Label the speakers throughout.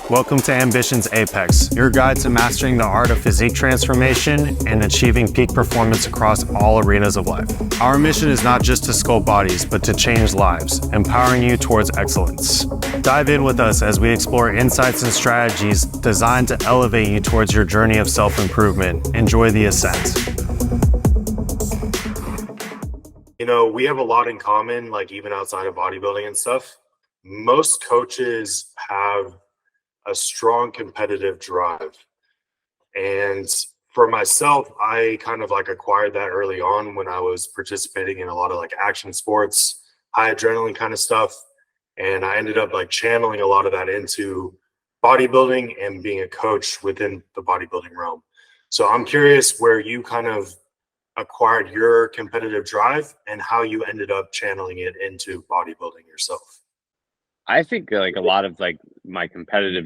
Speaker 1: Welcome to Ambition's Apex, your guide to mastering the art of physique transformation and achieving peak performance across all arenas of life. Our mission is not just to sculpt bodies, but to change lives, empowering you towards excellence. Dive in with us as we explore insights and strategies designed to elevate you towards your journey of self-improvement. Enjoy the ascent.
Speaker 2: You know, we have a lot in common, like even outside of bodybuilding and stuff. Most coaches have a strong competitive drive. And for myself, I kind of like acquired that early on when I was participating in a lot of like action sports, high adrenaline kind of stuff. And I ended up like channeling a lot of that into bodybuilding and being a coach within the bodybuilding realm. So I'm curious where you kind of acquired your competitive drive and how you ended up channeling it into bodybuilding yourself.
Speaker 3: I think like a lot of like my competitive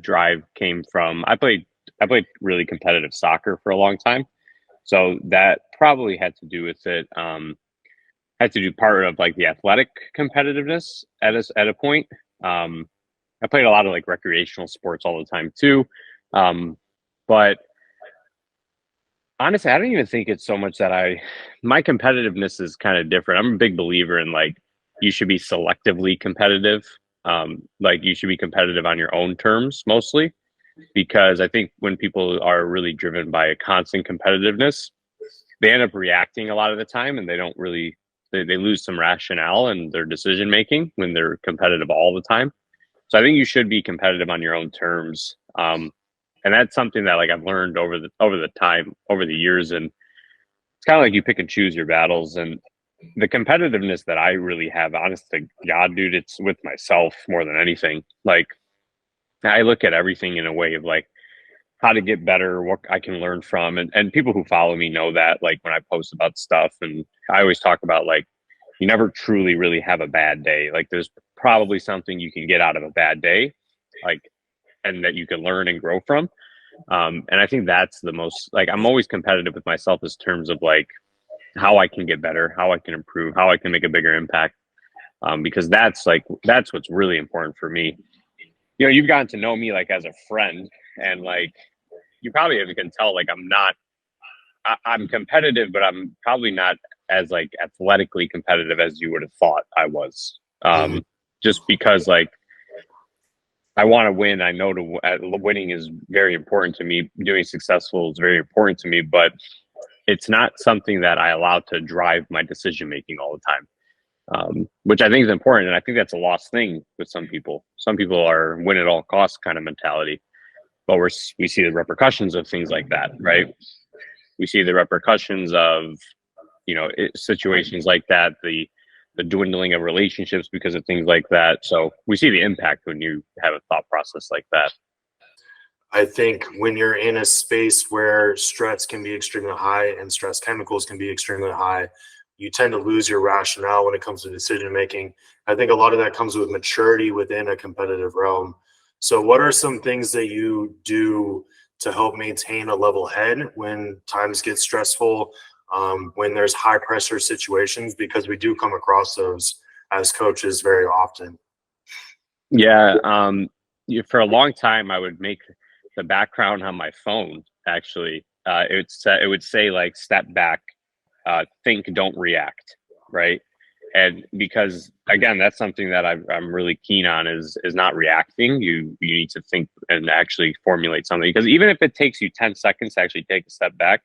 Speaker 3: drive came from I played really competitive soccer for a long time, so that probably had to do with it. Had to do part of like the athletic competitiveness at a point. I played a lot of like recreational sports all the time too, but honestly, I don't even think it's so much that my competitiveness is kind of different. I'm a big believer in like you should be selectively competitive. Like you should be competitive on your own terms mostly, because I think when people are really driven by a constant competitiveness, they end up reacting a lot of the time and they don't really, they lose some rationale in their decision making when they're competitive all the time. So I think you should be competitive on your own terms. And that's something that like I've learned over the years. And it's kind of like you pick and choose your battles. And the competitiveness that I really have, honest to God, dude, it's with myself more than anything. Like I look at everything in a way of like how to get better, what I can learn from. And people who follow me know that, like when I post about stuff, and I always talk about like, you never truly really have a bad day. Like there's probably something you can get out of a bad day, like, and that you can learn and grow from. And I think that's the most, like, I'm always competitive with myself in terms of like how I can get better, how I can improve, how I can make a bigger impact. Because that's what's really important for me. You know, you've gotten to know me like as a friend, and like you probably can tell like I'm competitive, but I'm probably not as like athletically competitive as you would have thought I was. Just because like I want to win. I know winning is very important to me. Doing successful is very important to me, but it's not something that I allow to drive my decision making all the time, which I think is important. And I think that's a lost thing with some people. Some people are win at all costs kind of mentality, but we see the repercussions of things like that, right? We see the repercussions of, you know, situations like that, the dwindling of relationships because of things like that. So we see the impact when you have a thought process like that.
Speaker 2: I think when you're in a space where stress can be extremely high and stress chemicals can be extremely high, you tend to lose your rationale when it comes to decision making. I think a lot of that comes with maturity within a competitive realm. So what are some things that you do to help maintain a level head when times get stressful, when there's high pressure situations, because we do come across those as coaches very often?
Speaker 3: Yeah. For a long time, I would make the background on my phone, actually, it would say like, step back, think, don't react. Right. And because again, that's something that I'm really keen on is not reacting. You need to think and actually formulate something, because even if it takes you 10 seconds to actually take a step back,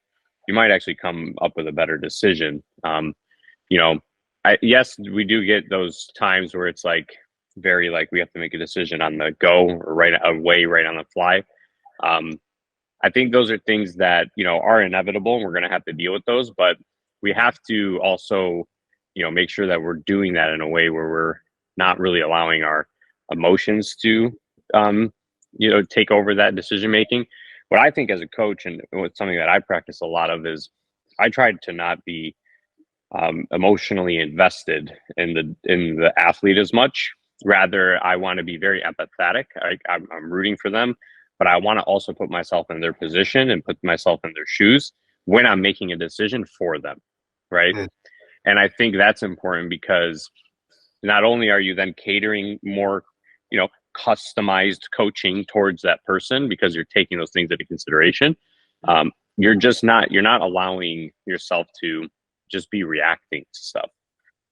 Speaker 3: you might actually come up with a better decision. You know, yes, we do get those times where it's like very like we have to make a decision on the go or right on the fly. I think those are things that, you know, are inevitable and we're going to have to deal with those, but we have to also, you know, make sure that we're doing that in a way where we're not really allowing our emotions to, you know, take over that decision making. What I think as a coach, and what's something that I practice a lot of, is I try to not be emotionally invested in the athlete as much. Rather, I want to be very empathetic. I'm rooting for them, but I want to also put myself in their position and put myself in their shoes when I'm making a decision for them, right? And I think that's important because not only are you then catering more, customized coaching towards that person because you're taking those things into consideration. You're not allowing yourself to just be reacting to stuff,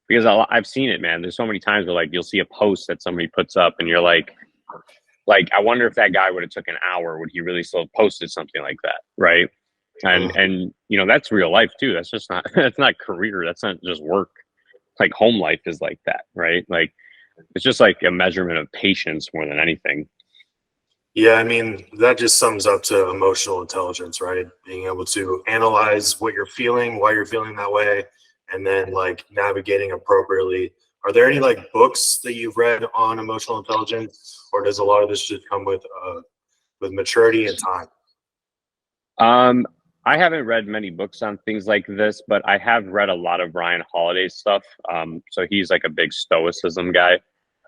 Speaker 3: because I've seen it, man. There's so many times where like you'll see a post that somebody puts up and you're like, I wonder if that guy would have took an hour, would he really still have posted something like that, right? And that's real life too. That's just not that's not career. That's not just work. Like home life is like that, right? Like it's just like a measurement of patience more than anything.
Speaker 2: Yeah, I mean, that just sums up to emotional intelligence, right? Being able to analyze what you're feeling, why you're feeling that way, and then like navigating appropriately. Are there any like books that you've read on emotional intelligence, or does a lot of this just come with maturity and time?
Speaker 3: Um, I haven't read many books on things like this, but I have read a lot of Ryan Holiday's stuff. So he's like a big stoicism guy.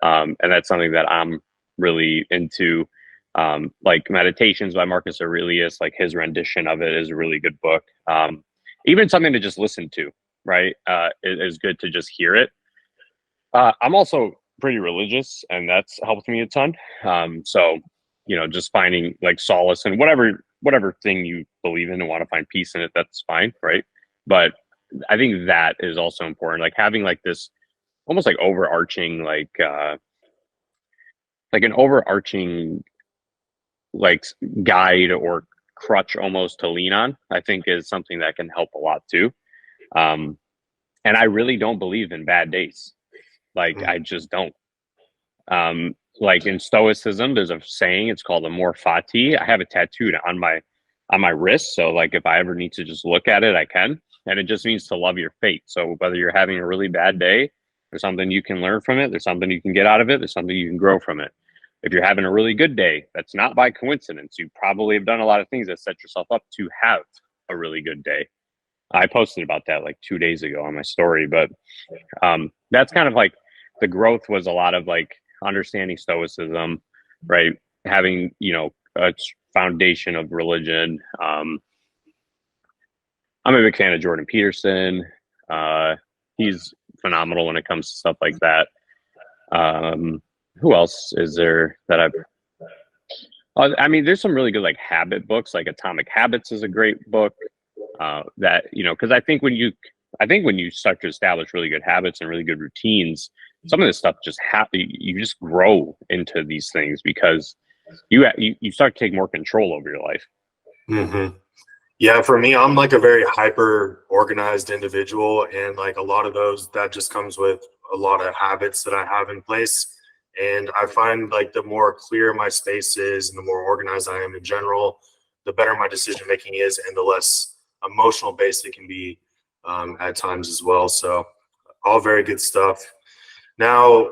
Speaker 3: And that's something that I'm really into. Like Meditations by Marcus Aurelius, like his rendition of it is a really good book. Even something to just listen to, right? It is good to just hear it. I'm also pretty religious, and that's helped me a ton. So, just finding like solace in whatever thing you believe in and want to find peace in it, that's fine, right? But I think that is also important. Like having like this almost like overarching like an overarching like guide or crutch almost to lean on, I think is something that can help a lot too. Um, and I really don't believe in bad days. Like I just don't. Like in Stoicism, there's a saying. It's called amor fati. I have it tattooed on my wrist. So like if I ever need to just look at it, I can. And it just means to love your fate. So whether you're having a really bad day, there's something you can learn from it. There's something you can get out of it. There's something you can grow from it. If you're having a really good day, that's not by coincidence. You probably have done a lot of things that set yourself up to have a really good day. I posted about that like 2 days ago on my story, but that's kind of like the growth was a lot of like understanding stoicism, right? Having, a foundation of religion. I'm a big fan of Jordan Peterson. He's phenomenal when it comes to stuff like that. Who else is there that I mean, there's some really good like habit books, like Atomic Habits is a great book. That because I think when you start to establish really good habits and really good routines, some of this stuff just you just grow into these things because you start to take more control over your life.
Speaker 2: Mm-hmm. Yeah, for me, I'm like a very hyper organized individual, and like a lot of that just comes with a lot of habits that I have in place. And I find like the more clear my space is and the more organized I am in general, the better my decision making is and the less emotional based it can be at times as well. So, all very good stuff. Now,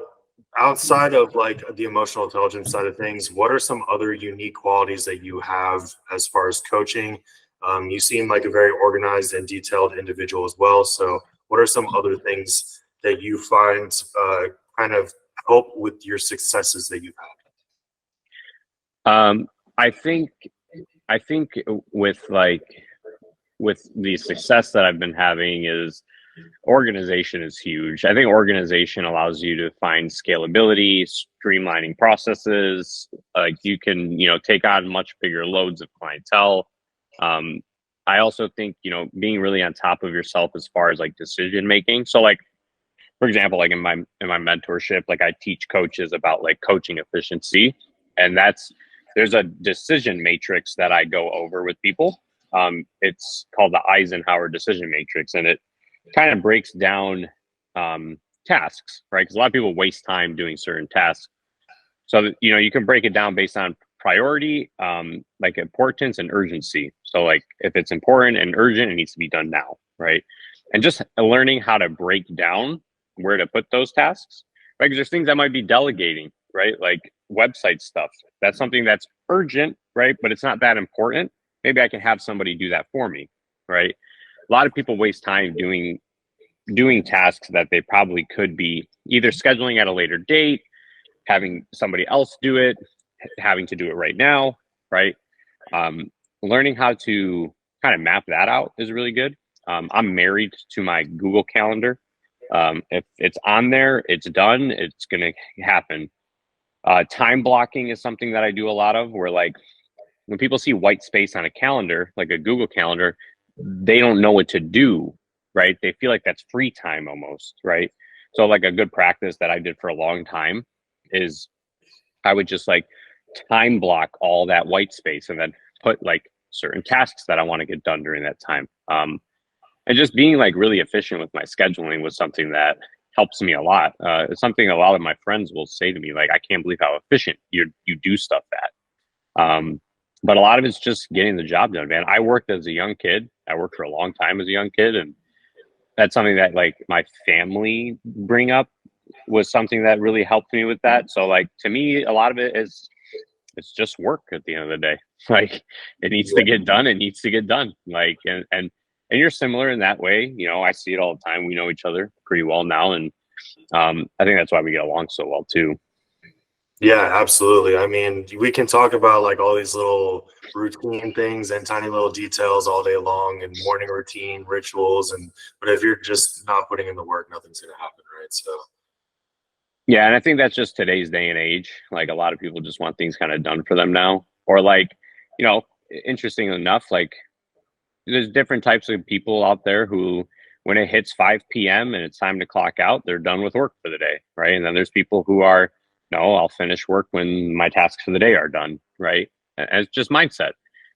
Speaker 2: outside of like the emotional intelligence side of things, what are some other unique qualities that you have as far as coaching? You seem like a very organized and detailed individual as well. So, what are some other things that you find kind of help with your successes that you've had?
Speaker 3: I think with the success that I've been having is organization is huge. I think organization allows you to find scalability, streamlining processes. Like you can, take on much bigger loads of clientele. I also think, being really on top of yourself as far as like decision making. So like, for example, like in my mentorship, like I teach coaches about like coaching efficiency, and there's a decision matrix that I go over with people. It's called the Eisenhower decision matrix, and it kind of breaks down tasks, right? Because a lot of people waste time doing certain tasks. So you can break it down based on priority, like importance and urgency. So like if it's important and urgent, it needs to be done now, right? And just learning how to break down where to put those tasks, right? Because there's things that might be delegating, right? Like website stuff. That's something that's urgent, right? But it's not that important. Maybe I can have somebody do that for me, right? A lot of people waste time doing tasks that they probably could be either scheduling at a later date, having somebody else do it, having to do it right now, right? Learning how to kind of map that out is really good. I'm married to my Google Calendar. If it's on there, it's done. It's going to happen. Time blocking is something that I do a lot of, where like when people see white space on a calendar, like a Google Calendar, they don't know what to do, right? They feel like that's free time almost, right? So like a good practice that I did for a long time is I would just like time block all that white space and then put like certain tasks that I want to get done during that time. And just being like really efficient with my scheduling was something that helps me a lot. It's something a lot of my friends will say to me, like, I can't believe how efficient you do stuff at. But a lot of it's just getting the job done, man. I worked as a young kid. I worked for a long time as a young kid, and that's something that like my family bring up was something that really helped me with that. So like to me, a lot of it is it's just work at the end of the day. Like it needs to get done. It needs to get done. Like and you're similar in that way. You know, I see it all the time. We know each other pretty well now, and I think that's why we get along so well too.
Speaker 2: Yeah, absolutely. I mean, we can talk about like all these little routine things and tiny little details all day long and morning routine rituals, but if you're just not putting in the work, nothing's gonna happen, right? So
Speaker 3: Yeah, and I think that's just today's day and age. Like a lot of people just want things kind of done for them now, or like, you know, interesting enough, like there's different types of people out there who, when it hits 5 p.m. and it's time to clock out, they're done with work for the day, right? And then there's people who are, no, I'll finish work when my tasks for the day are done, right? And it's just mindset.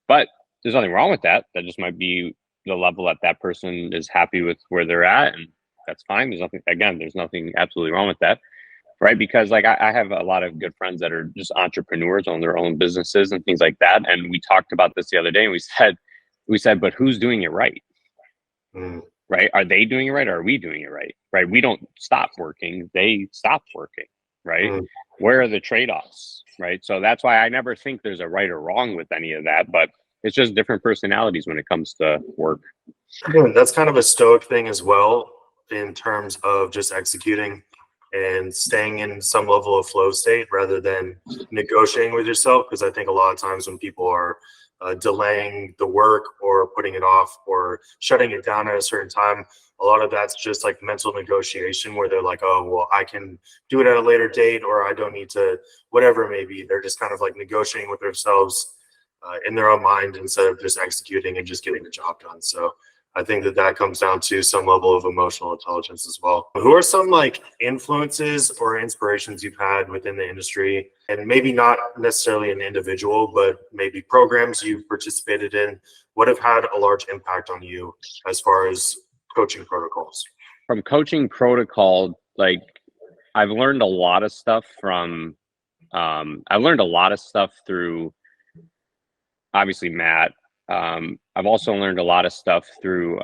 Speaker 3: But there's nothing wrong with that. That just might be the level that that person is happy with where they're at, and that's fine. There's nothing absolutely wrong with that, right? Because like I have a lot of good friends that are just entrepreneurs, own their own businesses and things like that. And we talked about this the other day, and we said, but who's doing it right?
Speaker 2: mm,
Speaker 3: Right? Are they doing it right, or are we doing it right? Right? We don't stop working; they stop working. Right?
Speaker 2: mm.
Speaker 3: Where are the trade-offs? Right? So that's why I never think there's a right or wrong with any of that, but it's just different personalities when it comes to work.
Speaker 2: That's kind of a stoic thing as well in terms of just executing and staying in some level of flow state rather than negotiating with yourself. Because I think a lot of times when people are delaying the work or putting it off or shutting it down at a certain time, a lot of that's just like mental negotiation where they're like, oh, well, I can do it at a later date or I don't need to, whatever it may be. They're just kind of like negotiating with themselves in their own mind instead of just executing and just getting the job done. So I think that comes down to some level of emotional intelligence as well. Who are some like influences or inspirations you've had within the industry, and maybe not necessarily an individual, but maybe programs you've participated in? What have had a large impact on you as far as coaching protocols?
Speaker 3: From coaching protocol, like I've learned a lot of stuff from. I learned a lot of stuff through obviously Matt. I've also learned a lot of stuff through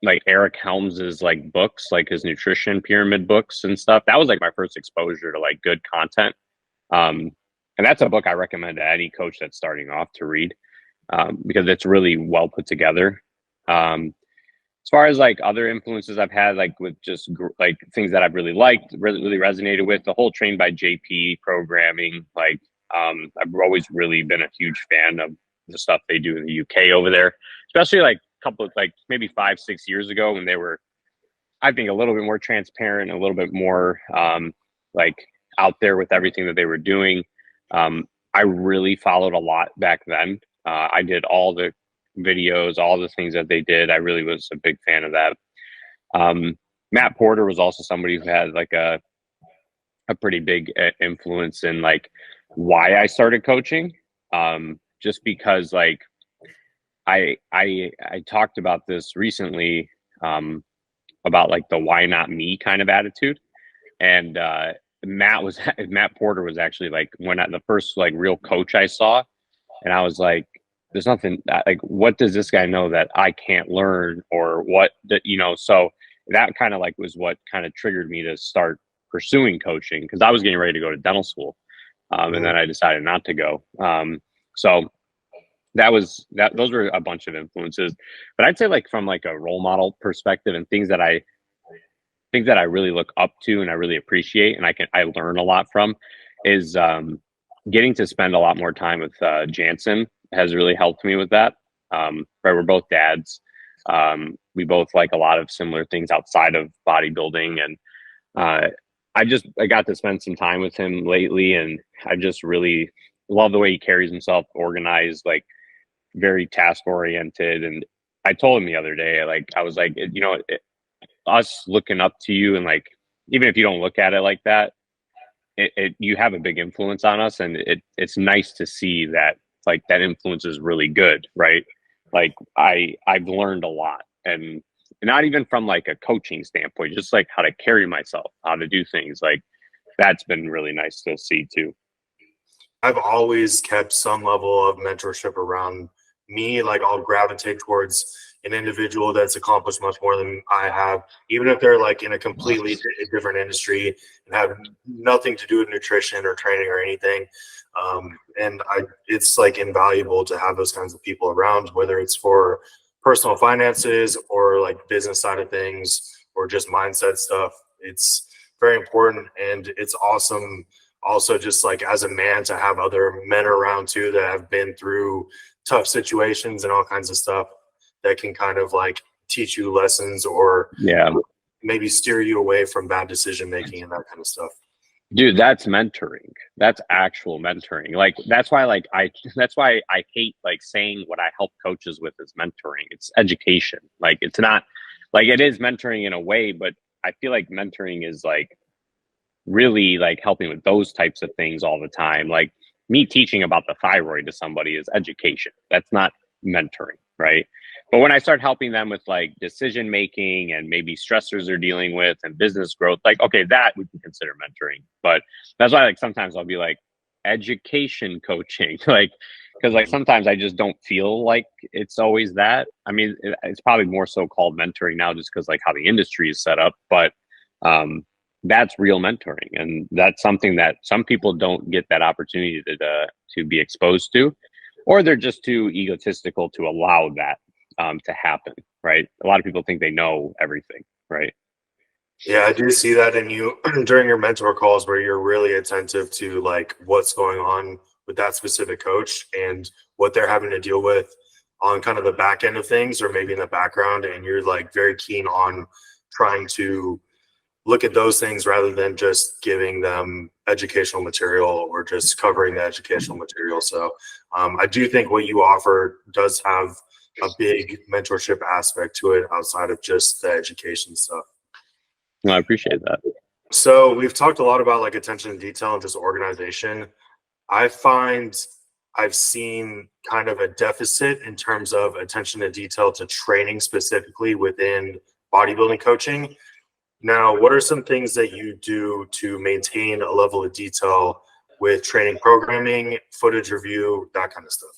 Speaker 3: like Eric Helms's like books, like his nutrition pyramid books and stuff. That was like my first exposure to like good content. And that's a book I recommend to any coach that's starting off to read because it's really well put together. As far as like other influences I've had, like with just like things that I've really liked, really resonated with, the whole Trained by JP programming. Like I've always really been a huge fan of the stuff they do in the UK over there, especially like a couple of like maybe 5-6 years ago when they were, I think, a little bit more transparent, a little bit more like out there with everything that they were doing. I really followed a lot back then. I did all the videos, all the things that they did. I really was a big fan of that. Matt Porter was also somebody who had like a pretty big influence in like why I started coaching. Just because like I talked about this recently about like the why not me kind of attitude, and Matt Porter was actually like the first like real coach I saw, and I was like, there's nothing like, what does this guy know that I can't learn, or what that, you know? So that kind of like was what kind of triggered me to start pursuing coaching, because I was getting ready to go to dental school, and then I decided not to go. So those were a bunch of influences, but I'd say like from like a role model perspective and things that I really look up to and I really appreciate and I learn a lot from is getting to spend a lot more time with Jansen has really helped me with that. Right, we're both dads. We both like a lot of similar things outside of bodybuilding, and I got to spend some time with him lately, and I just really love the way he carries himself, organized, like very task oriented. And I told him the other day, like, I was like, us looking up to you, and like, even if you don't look at it like that, you have a big influence on us, and it's nice to see that, like, that influence is really good, right? Like, I've learned a lot, and not even from like a coaching standpoint, just like how to carry myself, how to do things. Like, that's been really nice to see too.
Speaker 2: I've always kept some level of mentorship around me. Like, I'll gravitate towards an individual that's accomplished much more than I have, even if they're like in a completely different industry and have nothing to do with nutrition or training or anything. It's like invaluable to have those kinds of people around, whether it's for personal finances or like business side of things or just mindset stuff. It's very important, and it's awesome also, just like as a man, to have other men around too that have been through tough situations and all kinds of stuff that can kind of like teach you lessons or
Speaker 3: Yeah,
Speaker 2: maybe steer you away from bad decision making and that kind of stuff.
Speaker 3: dude, that's mentoring. That's actual mentoring. Like, that's why I hate like saying what I help coaches with is mentoring. It's education. Like, it's not, like, it is mentoring in a way, but I feel like mentoring is like really like helping with those types of things all the time. Like, me teaching about the thyroid to somebody is education. That's not mentoring, right? But when I start helping them with like decision making and maybe stressors they're dealing with and business growth, like, okay, that we can consider mentoring. But that's why, like, sometimes I'll be like education coaching, like, because like sometimes I just don't feel like it's always that. I mean, it's probably more so called mentoring now, just because like how the industry is set up. But that's real mentoring, and that's something that some people don't get that opportunity to be exposed to, or they're just too egotistical to allow that to happen, right? A lot of people think they know everything, right?
Speaker 2: Yeah, I do see that in you during your mentor calls, where you're really attentive to like what's going on with that specific coach and what they're having to deal with on kind of the back end of things, or maybe in the background, and you're like very keen on trying to look at those things rather than just giving them educational material or just covering the educational material. So I do think what you offer does have a big mentorship aspect to it outside of just the education stuff.
Speaker 3: No, I appreciate that.
Speaker 2: So we've talked a lot about like attention to detail and just organization. I find I've seen kind of a deficit in terms of attention to detail to training specifically within bodybuilding coaching. Now, what are some things that you do to maintain a level of detail with training programming, footage review, that kind of stuff?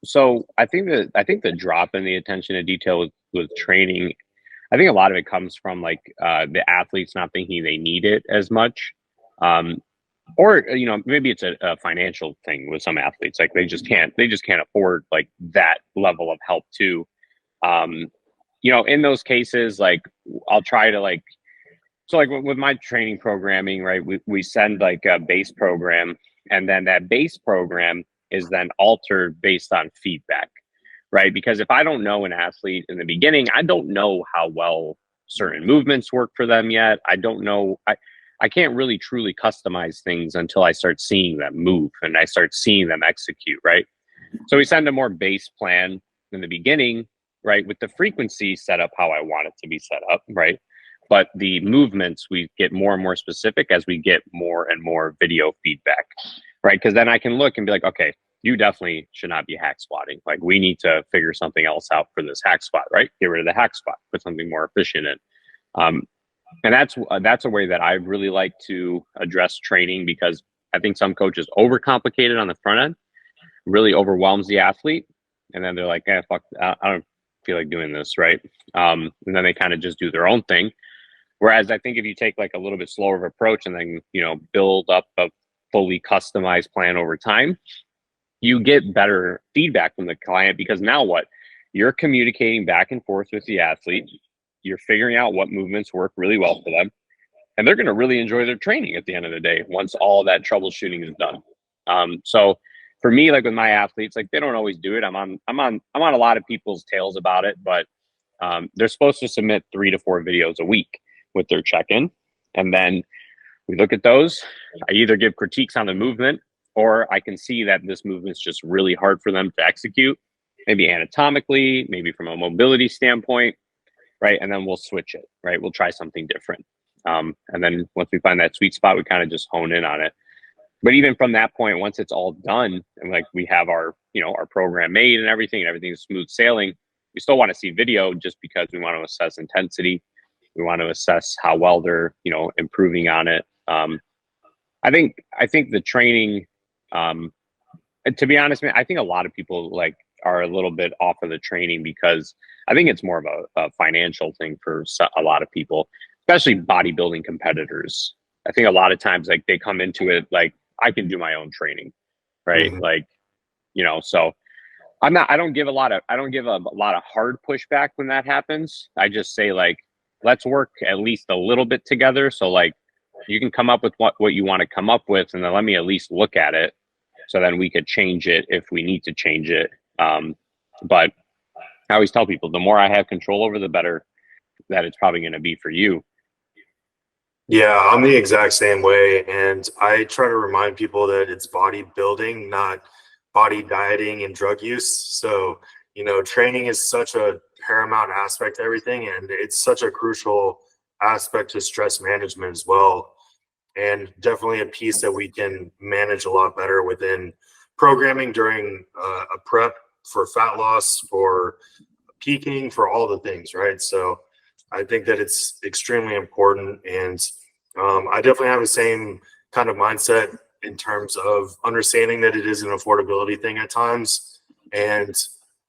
Speaker 3: So I think the drop in the attention to detail with training, I think a lot of it comes from like the athletes not thinking they need it as much. Or maybe it's a financial thing with some athletes. Like, they just can't afford like that level of help too. In those cases, like, I'll try to like, so like with my training programming, right, we send like a base program, and then that base program is then altered based on feedback, right? Because if I don't know an athlete in the beginning, I don't know how well certain movements work for them yet. I don't know. I can't really truly customize things until I start seeing them move and I start seeing them execute, right? So we send a more base plan in the beginning, right, with the frequency set up how I want it to be set up, right? But the movements, we get more and more specific as we get more and more video feedback, right? Because then I can look and be like, okay, you definitely should not be hack squatting. Like, we need to figure something else out for this hack squat, right? Get rid of the hack squat, put something more efficient in. And that's a way that I really like to address training, because I think some coaches overcomplicate it on the front end, really overwhelms the athlete, and then they're like, fuck, I don't feel like doing this, right? And then they kind of just do their own thing. Whereas I think if you take like a little bit slower of approach and then, build up a fully customized plan over time, you get better feedback from the client, because now what? You're communicating back and forth with the athlete. You're figuring out what movements work really well for them, and they're going to really enjoy their training at the end of the day once all that troubleshooting is done. So for me, like with my athletes, like they don't always do it. I'm on a lot of people's tails about it, but they're supposed to submit 3 to 4 videos a week with their check-in. And then we look at those. I either give critiques on the movement, or I can see that this movement's just really hard for them to execute, maybe anatomically, maybe from a mobility standpoint, right? And then we'll switch it, right? We'll try something different. And then once we find that sweet spot, we kind of just hone in on it. But even from that point, once it's all done and like we have our, our program made and everything's smooth sailing, we still want to see video just because we want to assess intensity. We want to assess how well they're, improving on it. I think the training, to be honest, man, I think a lot of people like are a little bit off of the training because I think it's more of a financial thing for a lot of people, especially bodybuilding competitors. I think a lot of times like they come into it like, I can do my own training, right? Like, so I don't give a lot of hard pushback when that happens. I just say like, let's work at least a little bit together. So like you can come up with what you want to come up with, and then let me at least look at it. So then we could change it if we need to change it. But I always tell people the more I have control over, the better that it's probably going to be for you.
Speaker 2: Yeah, I'm the exact same way. And I try to remind people that it's bodybuilding, not body dieting and drug use. So, training is such a paramount aspect to everything. And it's such a crucial aspect to stress management as well. And definitely a piece that we can manage a lot better within programming during a prep for fat loss, for peaking, for all the things, right? So I think that it's extremely important. And I definitely have the same kind of mindset in terms of understanding that it is an affordability thing at times. And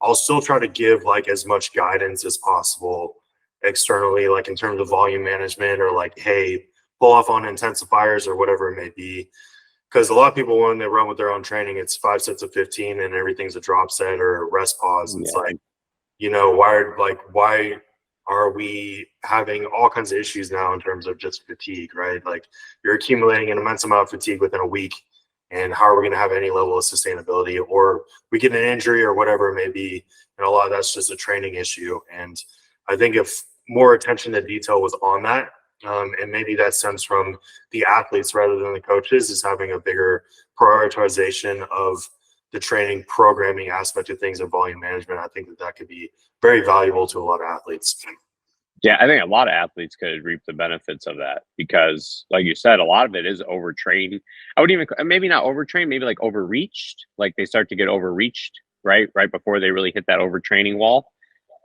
Speaker 2: I'll still try to give like as much guidance as possible externally, like in terms of volume management or like, hey, pull off on intensifiers or whatever it may be. Because a lot of people, when they run with their own training, it's 5 sets of 15 and everything's a drop set or a rest pause. It's like, why are we having all kinds of issues now in terms of just fatigue, right? Like you're accumulating an immense amount of fatigue within a week, and how are we going to have any level of sustainability? Or we get an injury or whatever it may be, and a lot of that's just a training issue. And I think if more attention to detail was on that, and maybe that stems from the athletes rather than the coaches, is having a bigger prioritization of the training programming aspect of things and volume management. I think that could be very valuable to a lot of athletes.
Speaker 3: Yeah, I think a lot of athletes could reap the benefits of that because, like you said, a lot of it is overtrained. I would even maybe not overtrained, maybe like overreached. Like they start to get overreached right before they really hit that overtraining wall,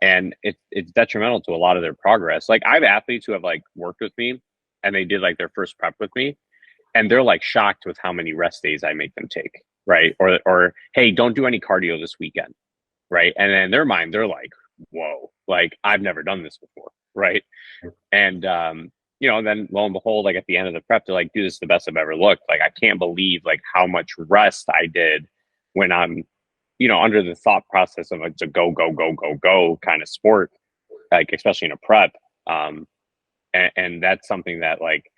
Speaker 3: and it's detrimental to a lot of their progress. Like I have athletes who have like worked with me, and they did like their first prep with me, and they're like shocked with how many rest days I make them take, right? Or hey, don't do any cardio this weekend, right? And then in their mind, they're like, whoa, like I've never done this before, right? And then lo and behold, like at the end of the prep, they're like, dude, this is the best I've ever looked. Like I can't believe like how much rest I did when I'm under the thought process of it's a go kind of sport, like especially in a prep. And that's something that like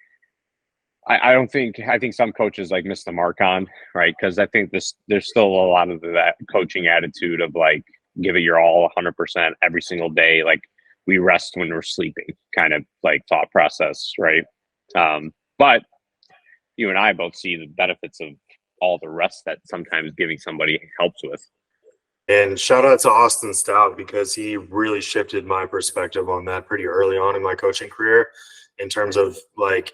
Speaker 3: I think some coaches like miss the mark on, right? Because I think there's still a lot of that coaching attitude of like give it your all 100% every single day, like we rest when we're sleeping kind of like thought process, right? But you and I both see the benefits of all the rest that sometimes giving somebody helps with.
Speaker 2: And shout out to Austin Stout, because he really shifted my perspective on that pretty early on in my coaching career, in terms of like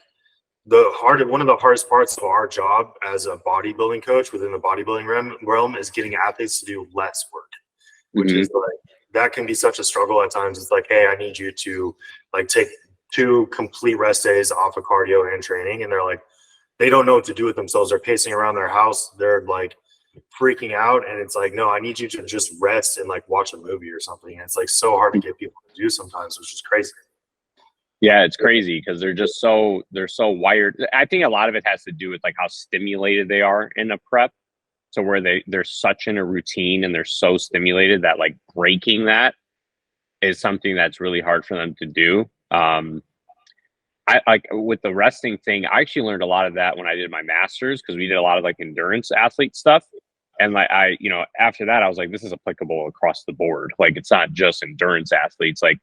Speaker 2: one of the hardest parts of our job as a bodybuilding coach within the bodybuilding realm is getting athletes to do less work, which is like, that can be such a struggle at times. It's like, hey, I need you to like take 2 complete rest days off of cardio and training. And they're like, they don't know what to do with themselves. They're pacing around their house. They're like freaking out. And it's like, no, I need you to just rest and like watch a movie or something. And it's like so hard to get people to do sometimes, which is crazy.
Speaker 3: Yeah, it's crazy because they're so wired. I think a lot of it has to do with like how stimulated they are in a prep. So where they're such in a routine and they're so stimulated that like breaking that is something that's really hard for them to do. I like with the resting thing, I actually learned a lot of that when I did my master's, because we did a lot of like endurance athlete stuff. And like after that, I was like, this is applicable across the board. Like, it's not just endurance athletes. Like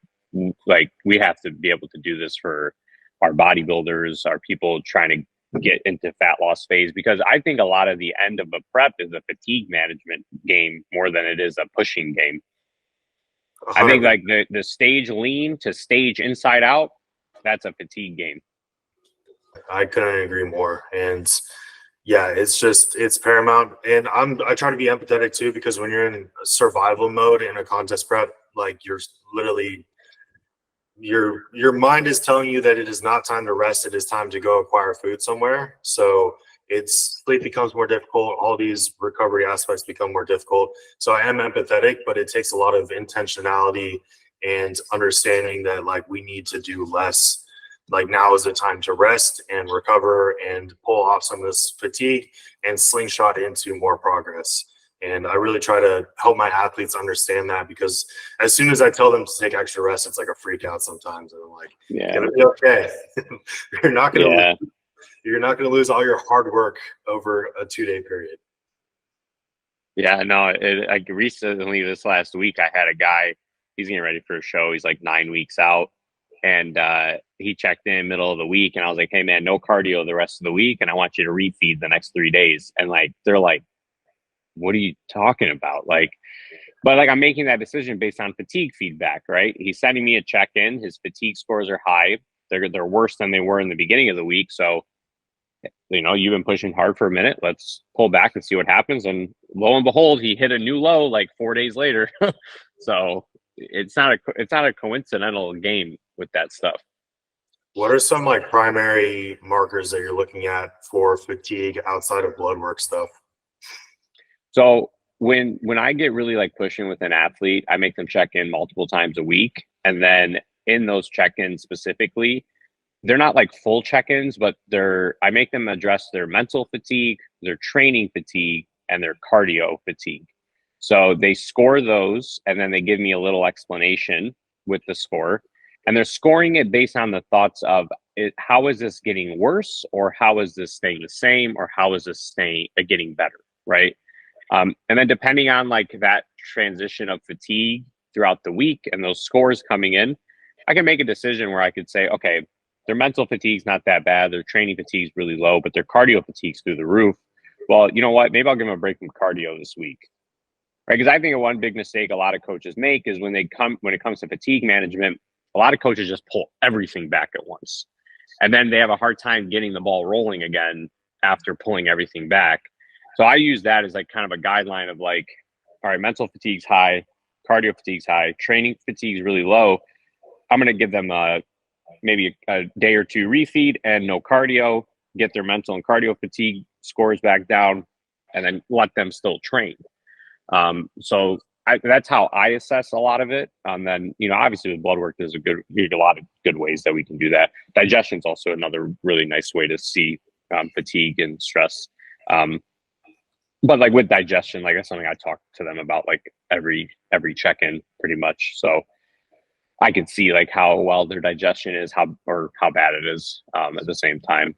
Speaker 3: we have to be able to do this for our bodybuilders, our people trying to get into fat loss phase, because I think a lot of the end of a prep is a fatigue management game more than it is a pushing game. I think
Speaker 2: 100%.
Speaker 3: like the stage lean to stage inside out, that's a fatigue game.
Speaker 2: I couldn't agree more. And yeah, it's paramount. And I try to be empathetic too, because when you're in survival mode in a contest prep, like you're literally your mind is telling you that it is not time to rest, it is time to go acquire food somewhere. So sleep becomes more difficult, all these recovery aspects become more difficult. So I am empathetic, but it takes a lot of intentionality and understanding that like we need to do less. Like now is the time to rest and recover and pull off some of this fatigue and slingshot into more progress. And I really try to help my athletes understand that, because as soon as I tell them to take extra rest, it's like a freak out sometimes. And I'm like,
Speaker 3: Yeah.
Speaker 2: it's gonna be okay. You're not gonna
Speaker 3: Yeah.
Speaker 2: you're not gonna lose all your hard work over a 2-day period.
Speaker 3: Yeah, no, like recently this last week, I had a guy, he's getting ready for a show. He's like 9 weeks out. And he checked in middle of the week, and I was like, hey man, no cardio the rest of the week. And I want you to refeed the next 3 days. And like, they're like, what are you talking about? Like, but like, I'm making that decision based on fatigue feedback, right? He's sending me a check-in. His fatigue scores are high. They're worse than they were in the beginning of the week. So, you've been pushing hard for a minute. Let's pull back and see what happens. And lo and behold, he hit a new low like 4 days later. So it's not a coincidental game with that stuff.
Speaker 2: What are some like primary markers that you're looking at for fatigue outside of blood work stuff?
Speaker 3: So when I get really like pushing with an athlete, I make them check in multiple times a week. And then in those check-ins specifically, they're not like full check-ins, but I make them address their mental fatigue, their training fatigue, and their cardio fatigue. So they score those, and then they give me a little explanation with the score. And they're scoring it based on the thoughts of how is this getting worse, or how is this staying the same, or how is this getting better, right? And then depending on like that transition of fatigue throughout the week and those scores coming in, I can make a decision where I could say, okay, their mental fatigue's not that bad, their training fatigue's really low, but their cardio fatigue's through the roof. Well, you know what? Maybe I'll give them a break from cardio this week, right? Because I think one big mistake a lot of coaches make is when it comes to fatigue management, a lot of coaches just pull everything back at once. And then they have a hard time getting the ball rolling again after pulling everything back. So I use that as like kind of a guideline of like, all right, mental fatigue's high, cardio fatigue's high, training fatigue's really low. I'm going to give them maybe a day or two refeed and no cardio, get their mental and cardio fatigue scores back down, and then let them still train. So that's how I assess a lot of it. And then, obviously with blood work, there's a lot of good ways that we can do that. Digestion is also another really nice way to see fatigue and stress. But like with digestion, like that's something I talk to them about like every check-in pretty much. So I can see like how well their digestion is, how bad it is at the same time.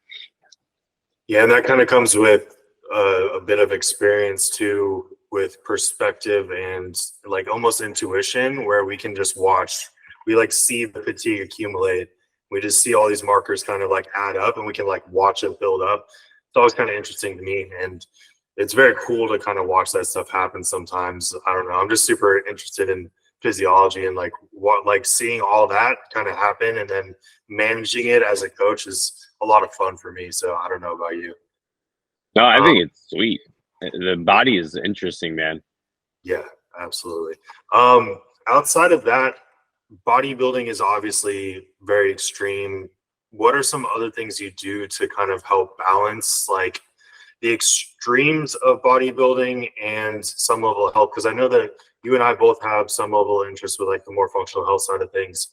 Speaker 2: Yeah, and that kind of comes with a bit of experience too, with perspective and like almost intuition, where we can just watch. We like see the fatigue accumulate. We just see all these markers kind of like add up, and we can like watch it build up. It's always kind of interesting to me, and it's very cool to kind of watch that stuff happen sometimes. I don't know. I'm just super interested in physiology, and like seeing all that kind of happen and then managing it as a coach is a lot of fun for me. So I don't know about you.
Speaker 3: No, I think it's sweet. The body is interesting, man.
Speaker 2: Yeah, absolutely. Outside of that, bodybuilding is obviously very extreme. What are some other things you do to kind of help balance like the extremes of bodybuilding and some level of health? Because I know that you and I both have some level of interest with like the more functional health side of things.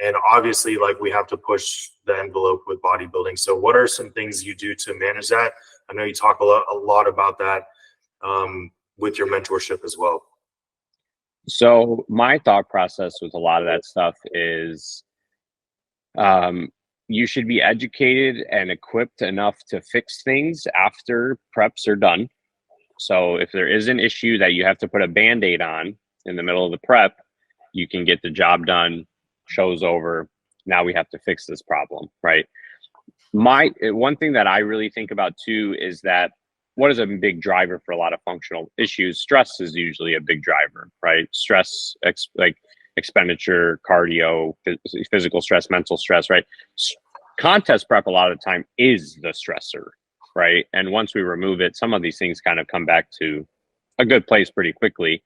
Speaker 2: And obviously, like we have to push the envelope with bodybuilding. So what are some things you do to manage that? I know you talk a lot about that with your mentorship as well.
Speaker 3: So my thought process with a lot of that stuff is you should be educated and equipped enough to fix things after preps are done. So if there is an issue that you have to put a Band-Aid on in the middle of the prep, you can get the job done, show's over. Now we have to fix this problem, right? One thing that I really think about too is that what is a big driver for a lot of functional issues? Stress is usually a big driver, right? Stress, like expenditure, cardio, physical stress, mental stress, right? Contest prep a lot of the time is the stressor, right? And once we remove it, some of these things kind of come back to a good place pretty quickly.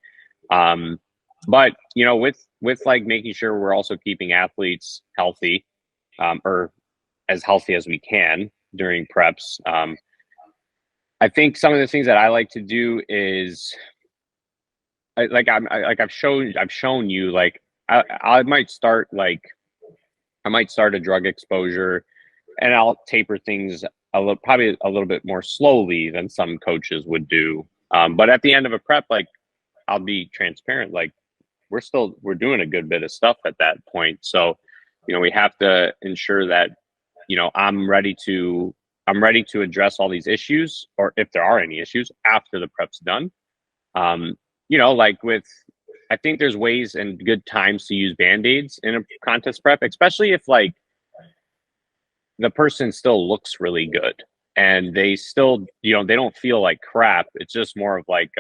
Speaker 3: But you know, with like making sure we're also keeping athletes healthy, or as healthy as we can during preps. I think some of the things that I like to do is, I've shown you, like I might start a drug exposure, and I'll taper things probably a little bit more slowly than some coaches would do. But at the end of a prep, like I'll be transparent, like we're doing a good bit of stuff at that point. So, you know, we have to ensure that, you know, I'm ready to address all these issues, or if there are any issues after the prep's done. You know, like I think there's ways and good times to use Band-Aids in a contest prep, especially if like the person still looks really good and they still, you know, they don't feel like crap. It's just more of like,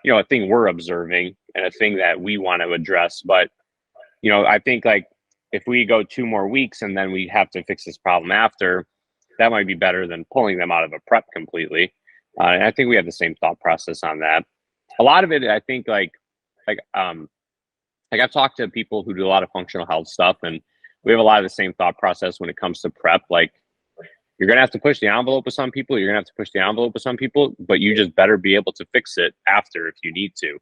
Speaker 3: you know, a thing we're observing and a thing that we want to address. But, you know, I think like if we go 2 more weeks and then we have to fix this problem after, that might be better than pulling them out of a prep completely. And I think we have the same thought process on that. A lot of it, I think, like I've talked to people who do a lot of functional health stuff, and we have a lot of the same thought process when it comes to prep. Like, you're going to have to push the envelope with some people, you're going to have to push the envelope with some people, but you just better be able to fix it after if you need to.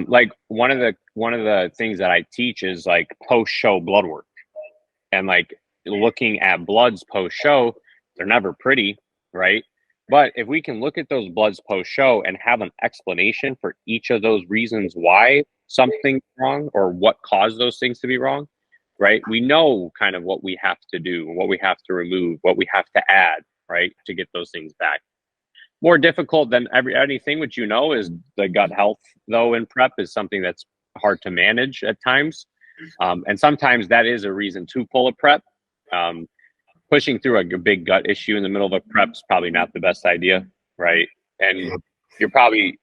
Speaker 3: Like one of the things that I teach is like post-show blood work, and like looking at bloods post-show, they're never pretty, right? But if we can look at those bloods post-show and have an explanation for each of those reasons why something's wrong or what caused those things to be wrong, right? We know kind of what we have to do, what we have to remove, what we have to add, right, to get those things back. More difficult than anything, which you know, is the gut health, though, in prep is something that's hard to manage at times. And sometimes that is a reason to pull a prep. Pushing through a big gut issue in the middle of a prep is probably not the best idea, right? And you're probably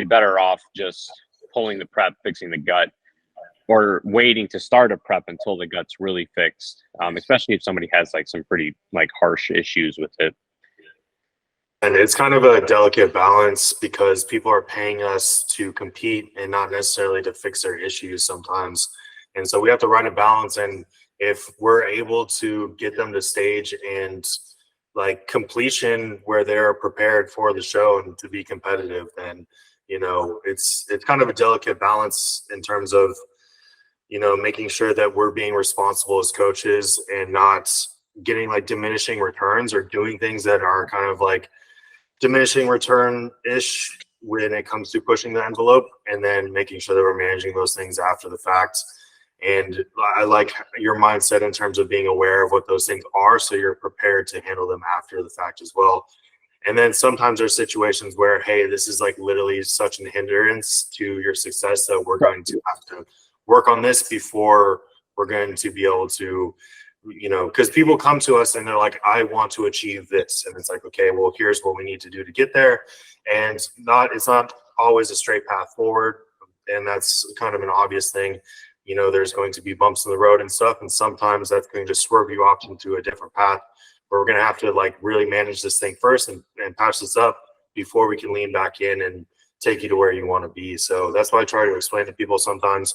Speaker 3: better off just pulling the prep, fixing the gut, or waiting to start a prep until the gut's really fixed, especially if somebody has like some pretty like harsh issues with it.
Speaker 2: And it's kind of a delicate balance because people are paying us to compete and not necessarily to fix their issues sometimes. And so we have to run a balance. And if we're able to get them to stage and like completion where they're prepared for the show and to be competitive, then, you know, it's kind of a delicate balance in terms of, you know, making sure that we're being responsible as coaches and not getting like diminishing returns or doing things that are kind of like diminishing return-ish when it comes to pushing the envelope, and then making sure that we're managing those things after the fact. And I like your mindset in terms of being aware of what those things are, so you're prepared to handle them after the fact as well. And then sometimes there's situations where, hey, this is like literally such an hindrance to your success that we're going to have to work on this before we're going to be able to, you know, because people come to us and they're like, I want to achieve this. And it's like, okay, well, here's what we need to do to get there. And it's not always a straight path forward. And that's kind of an obvious thing. You know, there's going to be bumps in the road and stuff. And sometimes that's going to just swerve you off into a different path where we're going to have to like really manage this thing first and patch this up before we can lean back in and take you to where you want to be. So that's why I try to explain to people sometimes.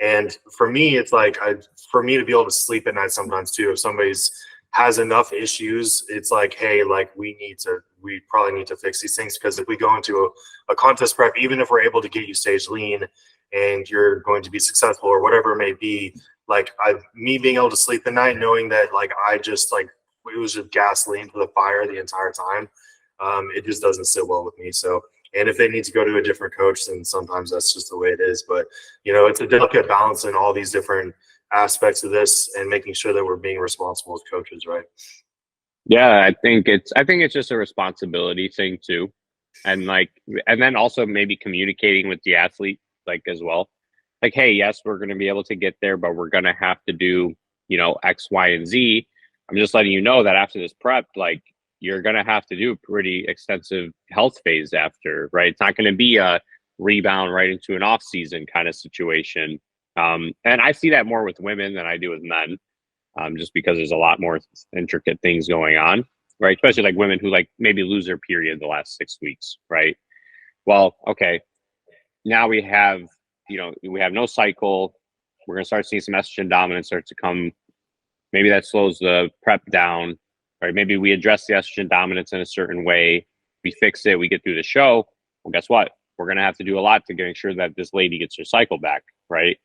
Speaker 2: And for me, it's like, for me to be able to sleep at night sometimes too, if somebody's has enough issues, it's like, hey, like we probably need to fix these things, because if we go into a contest prep, even if we're able to get you stage lean and you're going to be successful or whatever it may be, like me being able to sleep at night, knowing that like I just like, it was just gasoline to the fire the entire time, it just doesn't sit well with me. So, and if they need to go to a different coach, then sometimes that's just the way it is. But, you know, it's a delicate balance in all these different aspects of this and making sure that we're being responsible as coaches, right?
Speaker 3: Yeah, I think it's just a responsibility thing too. And like and then also maybe communicating with the athlete like as well. Like, hey, yes, we're gonna be able to get there, but we're gonna have to do, X, Y, and Z. I'm just letting you know that after this prep, like you're gonna have to do a pretty extensive health phase after, right? It's not gonna be a rebound right into an off season kind of situation. And I see that more with women than I do with men, just because there's a lot more intricate things going on, right? Especially like women who like maybe lose their period the last 6 weeks, right? Well, okay, now we have no cycle. We're going to start seeing some estrogen dominance start to come. Maybe that slows the prep down, right? Maybe we address the estrogen dominance in a certain way. We fix it. We get through the show. Well, guess what? We're going to have to do a lot to make sure that this lady gets her cycle back, right?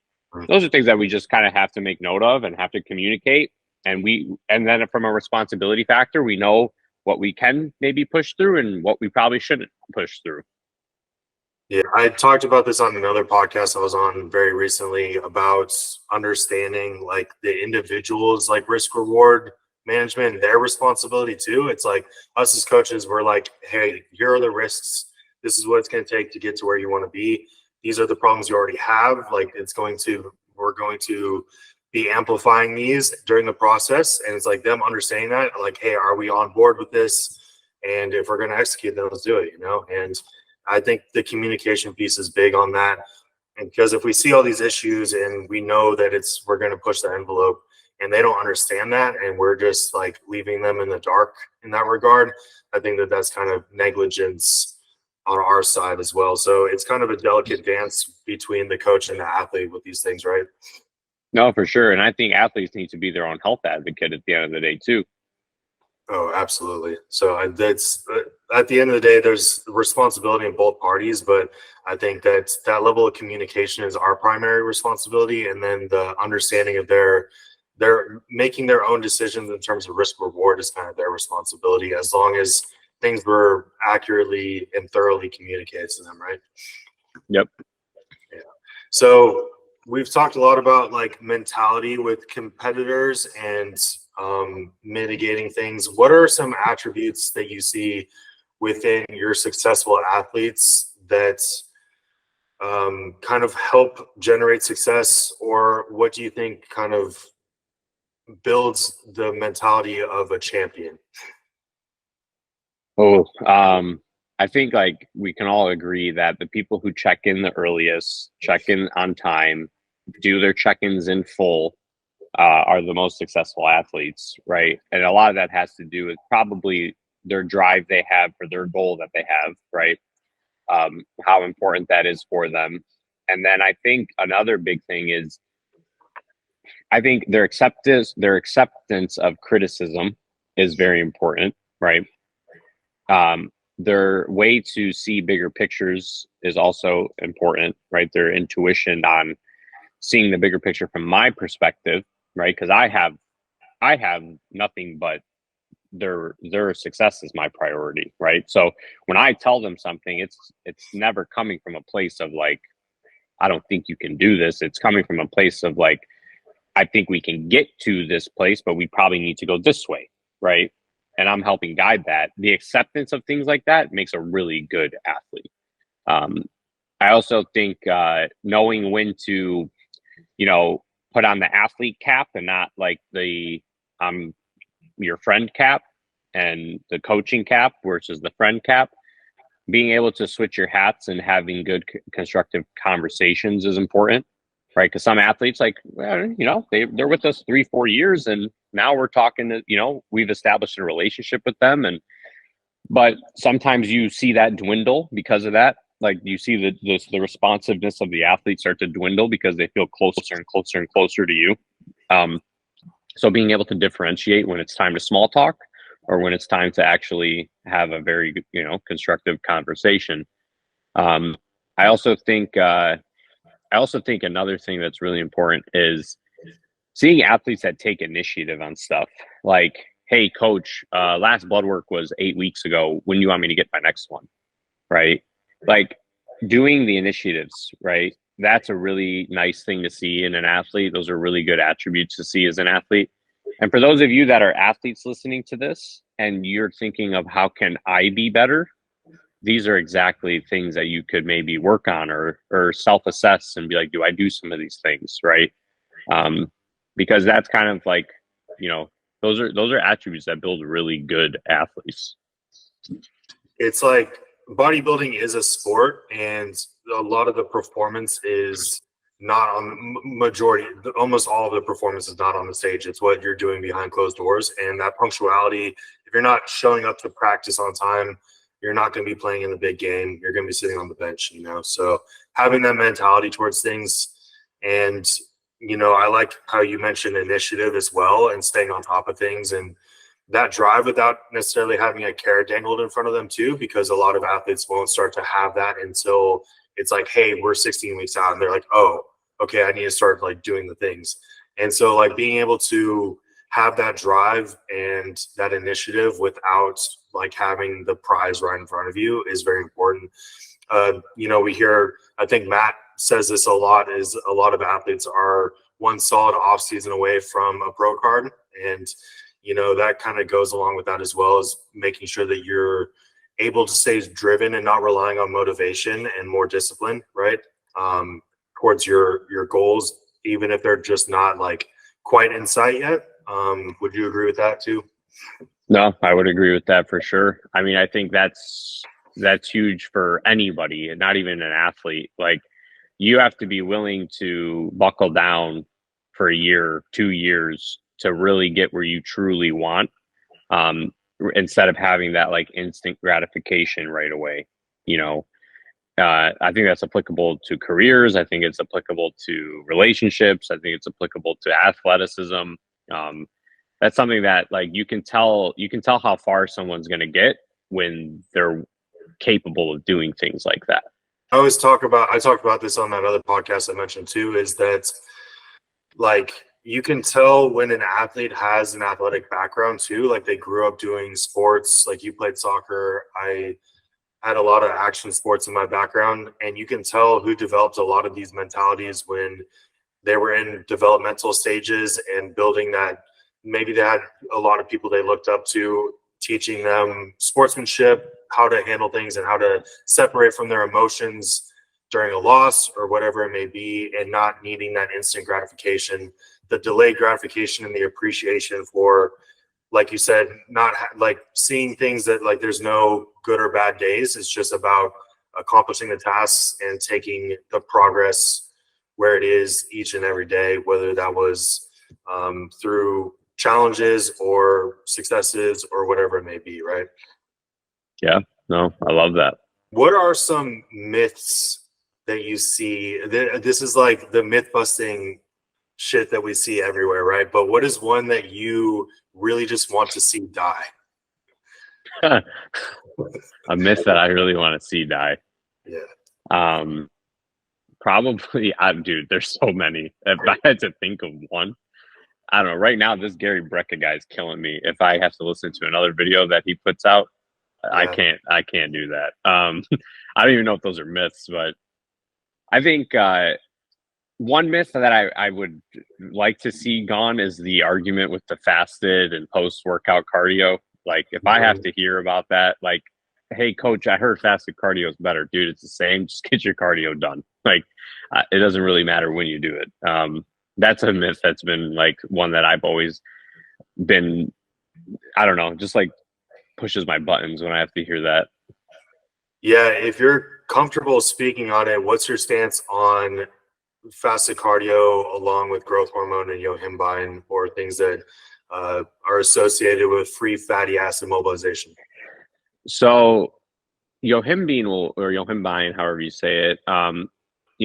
Speaker 3: Those are things that we just kind of have to make note of and have to communicate. And then from a responsibility factor, we know what we can maybe push through and what we probably shouldn't push through.
Speaker 2: Yeah, I talked about this on another podcast I was on very recently about understanding like the individual's like risk reward management and their responsibility too. It's like us as coaches, we're like, hey, here are the risks. This is what it's going to take to get to where you want to be. These are the problems you already have. Like we're going to be amplifying these during the process. And it's like them understanding that, like, hey, are we on board with this? And if we're going to execute, then let's do it. And I think the communication piece is big on that. And because if we see all these issues and we know that we're going to push the envelope and they don't understand that and we're just like leaving them in the dark in that regard, I think that that's kind of negligence on our side as well. So it's kind of a delicate dance between the coach and the athlete with these things, right?
Speaker 3: No, for sure. And I think athletes need to be their own health advocate at the end of the day, too.
Speaker 2: Oh, absolutely. So that's at the end of the day, there's responsibility in both parties, but I think that that level of communication is our primary responsibility, and then the understanding of they're making their own decisions in terms of risk reward is kind of their responsibility, as long as things were accurately and thoroughly communicated to them, right?
Speaker 3: Yep.
Speaker 2: Yeah. So we've talked a lot about like mentality with competitors and mitigating things. What are some attributes that you see within your successful athletes that kind of help generate success, or what do you think kind of builds the mentality of a champion?
Speaker 3: Oh, I think like we can all agree that the people who check in the earliest, check in on time, do their check-ins in full, are the most successful athletes, right? And a lot of that has to do with probably their drive they have for their goal that they have, right? How important that is for them. And then I think another big thing is I think their acceptance of criticism is very important, right? Their way to see bigger pictures is also important, right? Their intuition on seeing the bigger picture from my perspective, right? Because I have nothing but their success is my priority, right? So when I tell them something, it's never coming from a place of like, I don't think you can do this. It's coming from a place of like, I think we can get to this place, but we probably need to go this way, right? And I'm helping guide that. The acceptance of things like that makes a really good athlete. Um, I also think knowing when to, put on the athlete cap and not like the your friend cap, and the coaching cap versus the friend cap. Being able to switch your hats and having good constructive conversations is important, right? Because some athletes, like, well, they're with us 3-4 years, and now we're talking to, we've established a relationship with them, but sometimes you see that dwindle because of that. Like you see the responsiveness of the athlete start to dwindle because they feel closer and closer and closer to you. So being able to differentiate when it's time to small talk or when it's time to actually have a very, constructive conversation. I also think another thing that's really important is seeing athletes that take initiative on stuff. Like, hey, coach, last blood work was 8 weeks ago. When do you want me to get my next one? Right? Like doing the initiatives, right? That's a really nice thing to see in an athlete. Those are really good attributes to see as an athlete. And for those of you that are athletes listening to this, and you're thinking of how can I be better, these are exactly things that you could maybe work on or self-assess and be like, do I do some of these things, right? Because that's kind of like, you know, those are attributes that build really good athletes.
Speaker 2: It's like bodybuilding is a sport, and a lot of the performance is not on majority, almost all of the performance is not on the stage. It's what you're doing behind closed doors, and that punctuality. If you're not showing up to practice on time, you're not going to be playing in the big game. You're going to be sitting on the bench, you know. So having that mentality towards things, and I like how you mentioned initiative as well, and staying on top of things, and that drive without necessarily having a carrot dangled in front of them too, because a lot of athletes won't start to have that until it's like, hey, we're 16 weeks out, and they're like, oh, okay, I need to start like doing the things. And so like being able to have that drive and that initiative without like having the prize right in front of you is very important. We hear, I think Matt says this a lot, is a lot of athletes are one solid off season away from a pro card. And that kind of goes along with that, as well as making sure that you're able to stay driven and not relying on motivation and more discipline, right? Towards your goals, even if they're just not like quite in sight yet. Would you agree with that too?
Speaker 3: No, I would agree with that for sure. I mean, I think that's huge for anybody, and not even an athlete. Like, you have to be willing to buckle down for a year, 2 years to really get where you truly want, instead of having that like instant gratification right away. I think that's applicable to careers. I think it's applicable to relationships. I think it's applicable to athleticism. That's something that like you can tell how far someone's going to get when they're capable of doing things like that.
Speaker 2: I talked about this on that other podcast I mentioned too, is that like you can tell when an athlete has an athletic background too, like they grew up doing sports. Like you played soccer. I had a lot of action sports in my background, and you can tell who developed a lot of these mentalities when they were in developmental stages and building that. Maybe they had a lot of people they looked up to teaching them sportsmanship, how to handle things and how to separate from their emotions during a loss or whatever it may be, and not needing that instant gratification, the delayed gratification and the appreciation for, like you said, not like seeing things that like there's no good or bad days. It's just about accomplishing the tasks and taking the progress where it is each and every day, whether that was through challenges or successes or whatever it may be, right?
Speaker 3: Yeah, no, I love that.
Speaker 2: What are some myths that you see? This is like the myth busting shit that we see everywhere, right? But what is one that you really just want to see die?
Speaker 3: A myth that I really want to see die.
Speaker 2: Yeah.
Speaker 3: Probably, dude, there's so many. If I had to think of one, I don't know. Right now, this Gary Brecka guy is killing me. If I have to listen to another video that he puts out, yeah. I can't do that. I don't even know if those are myths, but I think one myth that I would like to see gone is the argument with the fasted and post-workout cardio. Like, if I have to hear about that, like, hey, coach, I heard fasted cardio is better. Dude, it's the same. Just get your cardio done. Like, it doesn't really matter when you do it. That's a myth that's been like one that I've always been, I don't know, just like pushes my buttons when I have to hear that.
Speaker 2: Yeah, if you're comfortable speaking on it, what's your stance on fasted cardio along with growth hormone and yohimbine, or things that are associated with free fatty acid mobilization?
Speaker 3: So yohimbine, however you say it, so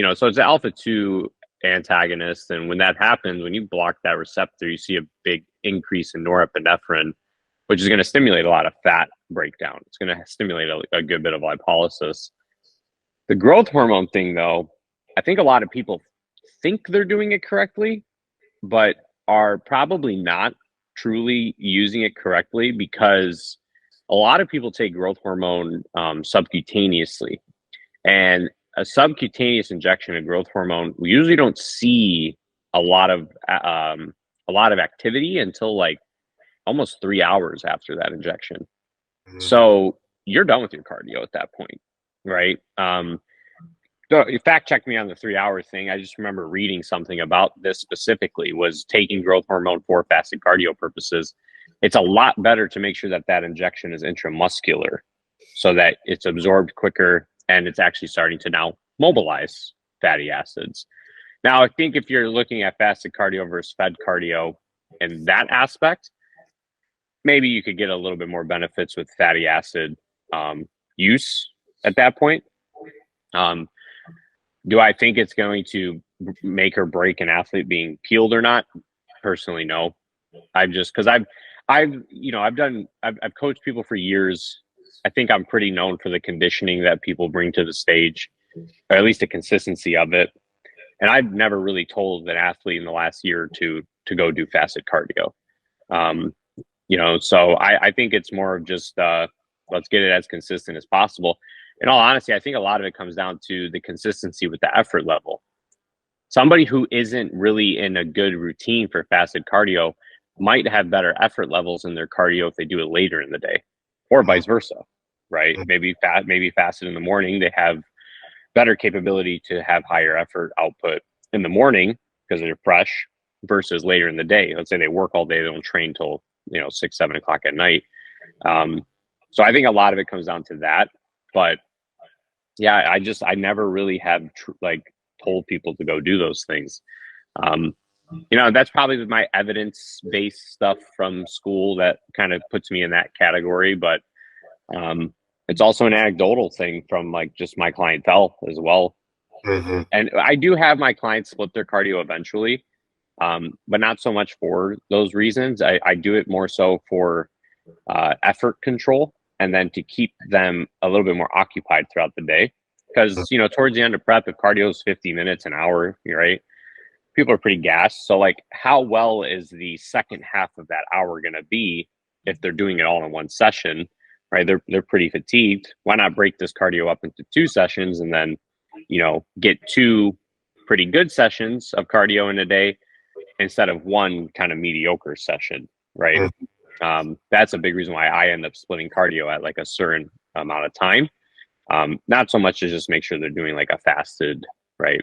Speaker 3: it's an alpha-2 antagonist, and when that happens, when you block that receptor, you see a big increase in norepinephrine, which is going to stimulate a lot of fat breakdown. It's going to stimulate a good bit of lipolysis. The growth hormone thing, though, I think a lot of people think they're doing it correctly, but are probably not truly using it correctly, because a lot of people take growth hormone subcutaneously, and a subcutaneous injection of growth hormone, we usually don't see a lot of activity until like almost 3 hours after that injection.
Speaker 2: Mhm.
Speaker 3: So you're done with your cardio at that point, right? Fact check me on the 3 hour thing. I just remember reading something about this specifically, was taking growth hormone for fasted cardio purposes. It's a lot better to make sure that that injection is intramuscular so that it's absorbed quicker and it's actually starting to now mobilize fatty acids. Now, I think if you're looking at fasted cardio versus fed cardio in that aspect, maybe you could get a little bit more benefits with fatty acid use at that point. Do I think it's going to make or break an athlete being peeled or not? Personally, no. Because I've coached people for years. I think I'm pretty known for the conditioning that people bring to the stage, or at least the consistency of it. And I've never really told an athlete in the last year or two to go do fasted cardio. So I think it's more of just let's get it as consistent as possible. In all honesty, I think a lot of it comes down to the consistency with the effort level. Somebody who isn't really in a good routine for fasted cardio might have better effort levels in their cardio if they do it later in the day, or vice versa, right? Maybe fasted in the morning, they have better capability to have higher effort output in the morning because they're fresh versus later in the day. Let's say they work all day, they don't train till 6-7 o'clock at night. So I think a lot of it comes down to that. But yeah, I never really have told people to go do those things. That's probably my evidence-based stuff from school that kind of puts me in that category. But it's also an anecdotal thing from just my clientele as well.
Speaker 2: Mm-hmm.
Speaker 3: And I do have my clients split their cardio eventually, but not so much for those reasons. I do it more so for effort control, and then to keep them a little bit more occupied throughout the day. Because, towards the end of prep, if cardio is 50 minutes, an hour, right, people are pretty gassed. So, how well is the second half of that hour going to be if they're doing it all in one session, right? They're pretty fatigued. Why not break this cardio up into 2 sessions and then, get 2 pretty good sessions of cardio in a day instead of one kind of mediocre session, right? That's a big reason why I end up splitting cardio at a certain amount of time. Not so much to just make sure they're doing a fasted, right?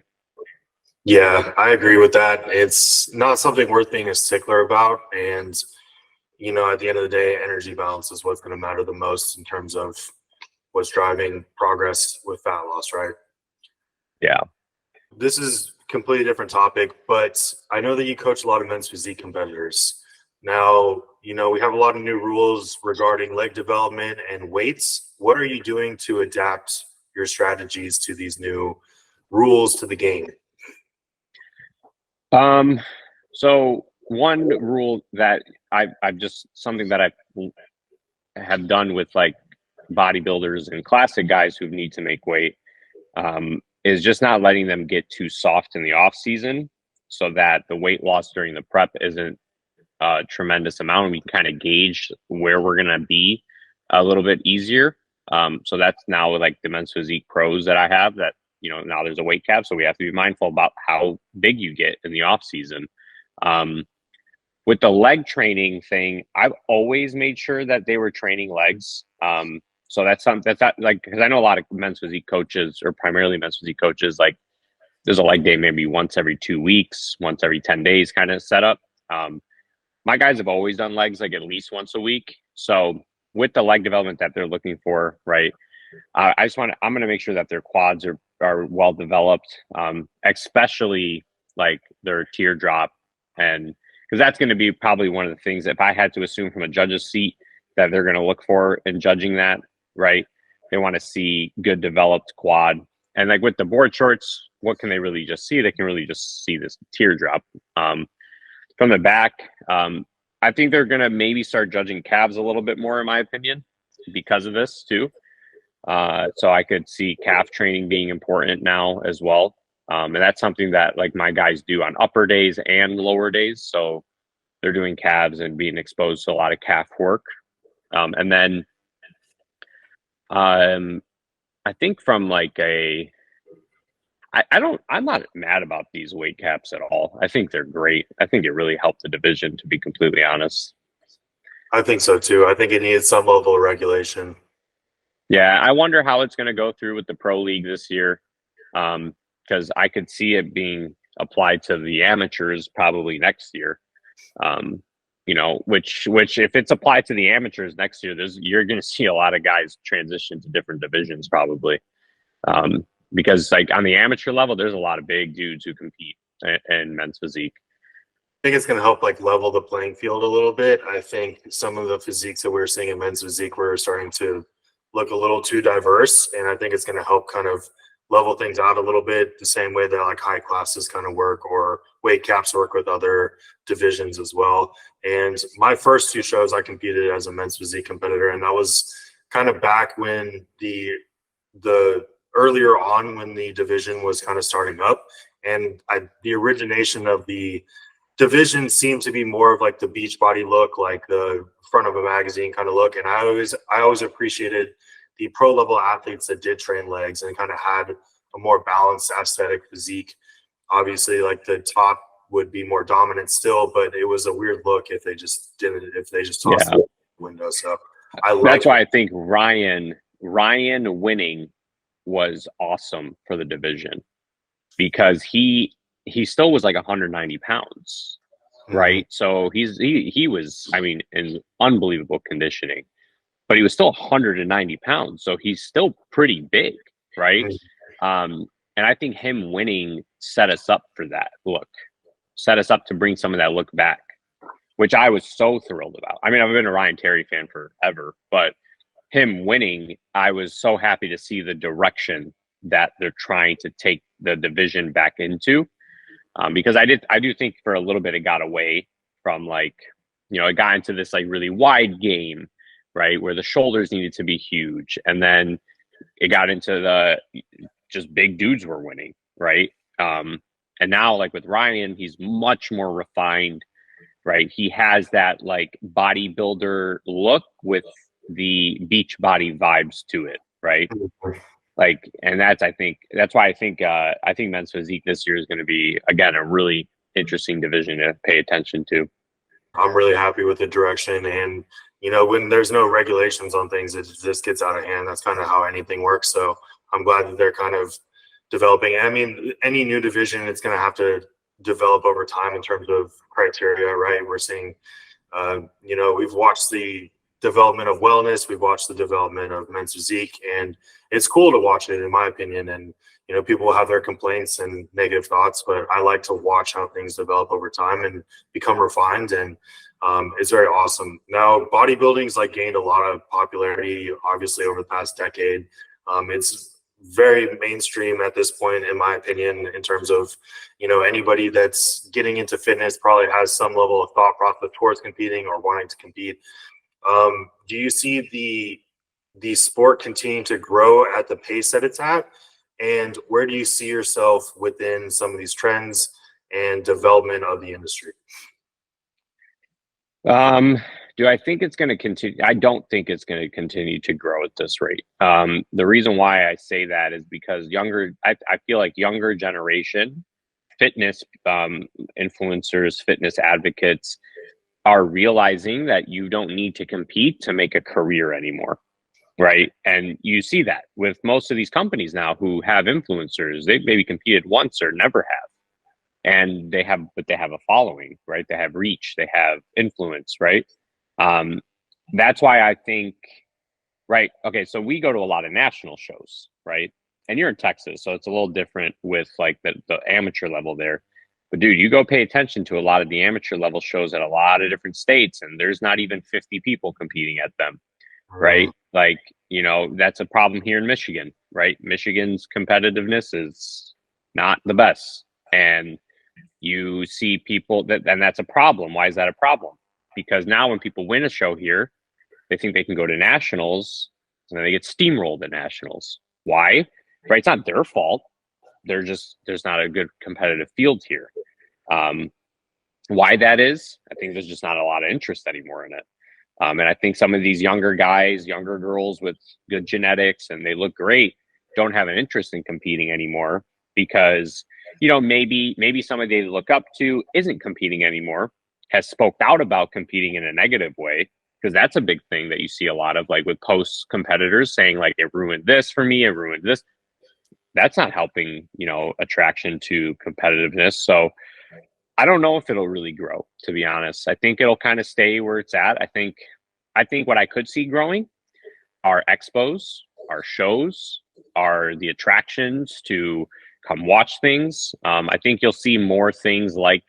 Speaker 2: Yeah, I agree with that. It's not something worth being a stickler about. And, at the end of the day, energy balance is what's going to matter the most in terms of what's driving progress with fat loss, right?
Speaker 3: Yeah.
Speaker 2: This is a completely different topic, but I know that you coach a lot of men's physique competitors. Now, we have a lot of new rules regarding leg development and weights. What are you doing to adapt your strategies to these new rules to the game?
Speaker 3: So one rule that I've just something that I have done with bodybuilders and classic guys who need to make weight is just not letting them get too soft in the off season, so that the weight loss during the prep isn't a tremendous amount, and we can kind of gauge where we're going to be a little bit easier. So that's now with the men's physique pros that I have, that now there's a weight cap, so we have to be mindful about how big you get in the off season. With the leg training thing, I've always made sure that they were training legs. So that's something that's not because I know a lot of men's physique coaches, or primarily men's physique coaches, there's a leg day maybe once every 2 weeks, once every 10 days kind of setup. My guys have always done legs at least once a week. So with the leg development that they're looking for, right, I'm going to make sure that their quads are well developed, especially their teardrop, and because that's going to be probably one of the things, if I had to assume from a judge's seat, that they're going to look for in judging that, right? They want to see good developed quad. And with the board shorts, what can they really just see? They can really just see this teardrop. From the back, I think they're going to maybe start judging calves a little bit more, in my opinion, because of this too. So I could see calf training being important now as well. And that's something that my guys do on upper days and lower days. So they're doing calves and being exposed to a lot of calf work. And then I think from I'm not mad about these weight caps at all. I think they're great. I think it really helped the division, to be completely honest.
Speaker 2: I think so too. I think it needs some level of regulation.
Speaker 3: Yeah, I wonder how it's going to go through with the pro league this year, because I could see it being applied to the amateurs probably next year. Um, which if it's applied to the amateurs next year, you're going to see a lot of guys transition to different divisions probably, because like on the amateur level, there's a lot of big dudes who compete in men's physique.
Speaker 2: I think it's going to help like level the playing field a little bit. I think some of the physiques that we're seeing in men's physique were starting to look a little too diverse, and I think it's going to help kind of level things out a little bit, the same way that like high classes kind of work or weight caps work with other divisions as well. And my first two shows, I competed as a men's physique competitor, and that was kind of back when the earlier on when the division was kind of starting up, and the origination of the division seemed to be more of like the beach body look, like the front of a magazine kind of look. And I always appreciated the pro level athletes that did train legs and kind of had a more balanced aesthetic physique. Obviously, like the top would be more dominant still, but it was a weird look if they just tossed it out the window. So
Speaker 3: that's why I think Ryan winning was awesome for the division, because he still was like 190 pounds, right? So he was, I mean, in unbelievable conditioning, but he was still 190 pounds. So he's still pretty big, right? And I think him winning set us up for that look, set us up to bring some of that look back, which I was so thrilled about. I mean, I've been a Ryan Terry fan forever, but him winning, I was so happy to see the direction that they're trying to take the division back into. Because I do think for a little bit it got away from, like, it got into this like really wide game, right, where the shoulders needed to be huge, and then it got into the just big dudes were winning, right? And now, like with Ryan, he's much more refined, right? He has that like bodybuilder look with the beach body vibes to it, right? Like, and that's why I think men's physique this year is going to be, again, a really interesting division to pay attention to.
Speaker 2: I'm really happy with the direction, and when there's no regulations on things, it just gets out of hand. That's kind of how anything works. So I'm glad that they're kind of developing. I mean, any new division, it's going to have to develop over time in terms of criteria, right? We're seeing, we've watched the development of wellness, we've watched the development of men's physique, and it's cool to watch it, in my opinion. And people will have their complaints and negative thoughts, but I like to watch how things develop over time and become refined, and it's very awesome. Now, bodybuilding's like gained a lot of popularity, obviously, over the past decade. It's very mainstream at this point, in my opinion, in terms of anybody that's getting into fitness probably has some level of thought process towards competing or wanting to compete. Do you see the sport continuing to grow at the pace that it's at? And where do you see yourself within some of these trends and development of the industry?
Speaker 3: Do I think it's going to continue? I don't think it's going to continue to grow at this rate. The reason why I say that is because I feel like younger generation fitness influencers, fitness advocates are realizing that you don't need to compete to make a career anymore, right? And you see that with most of these companies now who have influencers. They've maybe competed once or never have, and they have a following, right? They have reach, they have influence, right? That's why I think, right? Okay, so we go to a lot of national shows, right? And you're in Texas, so it's a little different with like the amateur level there. But dude, you go pay attention to a lot of the amateur level shows at a lot of different states, and there's not even 50 people competing at them, right? Like, that's a problem here in Michigan, right? Michigan's competitiveness is not the best. And you see people and that's a problem. Why is that a problem? Because now when people win a show here, they think they can go to nationals, and then they get steamrolled at nationals. Why? Right? It's not their fault. There's not a good competitive field here. Why that is, I think there's just not a lot of interest anymore in it. And I think some of these younger guys, younger girls with good genetics, and they look great, don't have an interest in competing anymore because, maybe somebody they look up to isn't competing anymore, has spoke out about competing in a negative way, because that's a big thing that you see a lot of, like with post competitors saying like it ruined this for me, it ruined this. That's not helping, attraction to competitiveness. So I don't know if it'll really grow, to be honest. I think it'll kind of stay where it's at. I think what I could see growing are expos, are shows, are the attractions to come watch things. I think you'll see more things like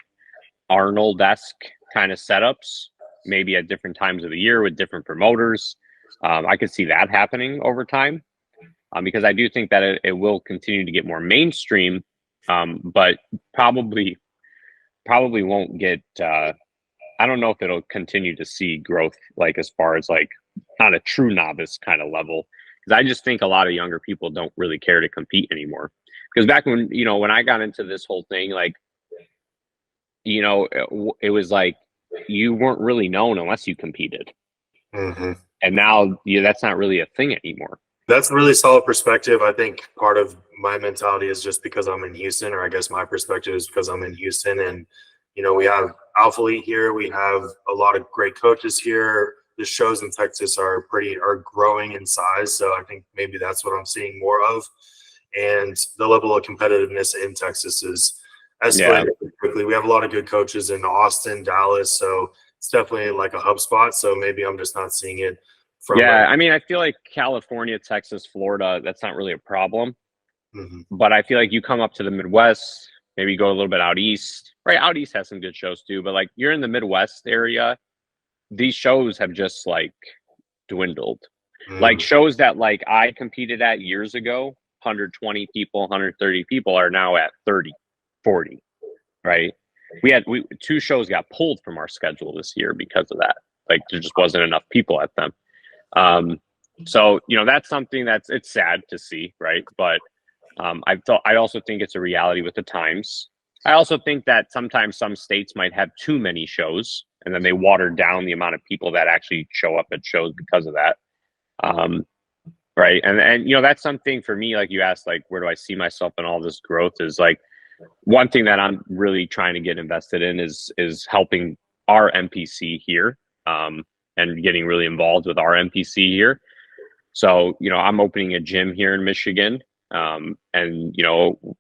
Speaker 3: Arnold-esque kind of setups, maybe at different times of the year with different promoters. I could see that happening over time, because I do think that it will continue to get more mainstream, but probably won't get. I don't know if it'll continue to see growth, like as far as like on a true novice kind of level, because I just think a lot of younger people don't really care to compete anymore. Because back when I got into this whole thing, like it was like you weren't really known unless you competed,
Speaker 2: Mm-hmm.
Speaker 3: and now that's not really a thing anymore.
Speaker 2: That's a really solid perspective. I think part of my mentality is just because I'm in Houston, or I guess my perspective is because I'm in Houston, and we have Alpha Elite here. We have a lot of great coaches here. The shows in Texas are growing in size, so I think maybe that's what I'm seeing more of. And the level of competitiveness in Texas is escalating quickly. We have a lot of good coaches in Austin, Dallas, so it's definitely like a hub spot. So maybe I'm just not seeing it.
Speaker 3: I mean, I feel like California, Texas, Florida, that's not really a problem.
Speaker 2: Mm-hmm.
Speaker 3: But I feel like you come up to the Midwest, maybe go a little bit out east. Right, out east has some good shows too. But like you're in the Midwest area, these shows have just like dwindled.
Speaker 2: Mm-hmm.
Speaker 3: Like shows that like I competed at years ago, 120 people, 130 people are now at 30, 40. Right. Two shows got pulled from our schedule this year because of that. Like there just wasn't enough people at them. So that's something it's sad to see, right? But I also think it's a reality with the times. I also think that sometimes some states might have too many shows, and then they water down the amount of people that actually show up at shows because of that. Right, and that's something for me. Like you asked, like where do I see myself in all this growth? Is like one thing that I'm really trying to get invested in is helping our MPC here. And getting really involved with our MPC here. So, I'm opening a gym here in Michigan. And,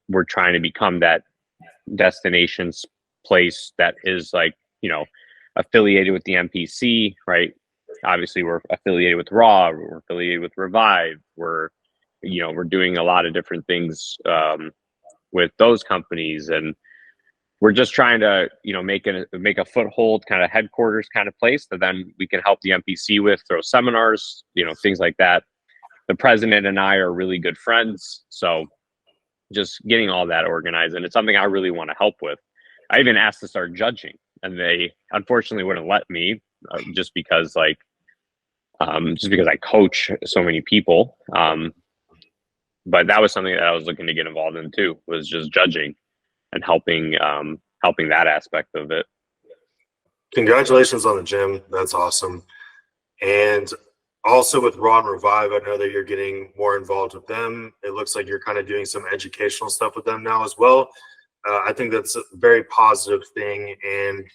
Speaker 3: we're trying to become that destinations place that is like, affiliated with the MPC, right? Obviously we're affiliated with Raw, we're affiliated with Revive. We're doing a lot of different things, with those companies, and we're just trying to, make a foothold kind of headquarters kind of place that then we can help the MPC with, throw seminars, things like that. The president and I are really good friends. So just getting all that organized, and it's something I really want to help with. I even asked to start judging, and they unfortunately wouldn't let me, just because I coach so many people. But that was something that I was looking to get involved in too, was just judging and helping that aspect of it.
Speaker 2: Congratulations on the gym. That's awesome. And also with Raw and Revive, I know that you're getting more involved with them. It looks like you're kind of doing some educational stuff with them now as well. I think that's a very positive thing, and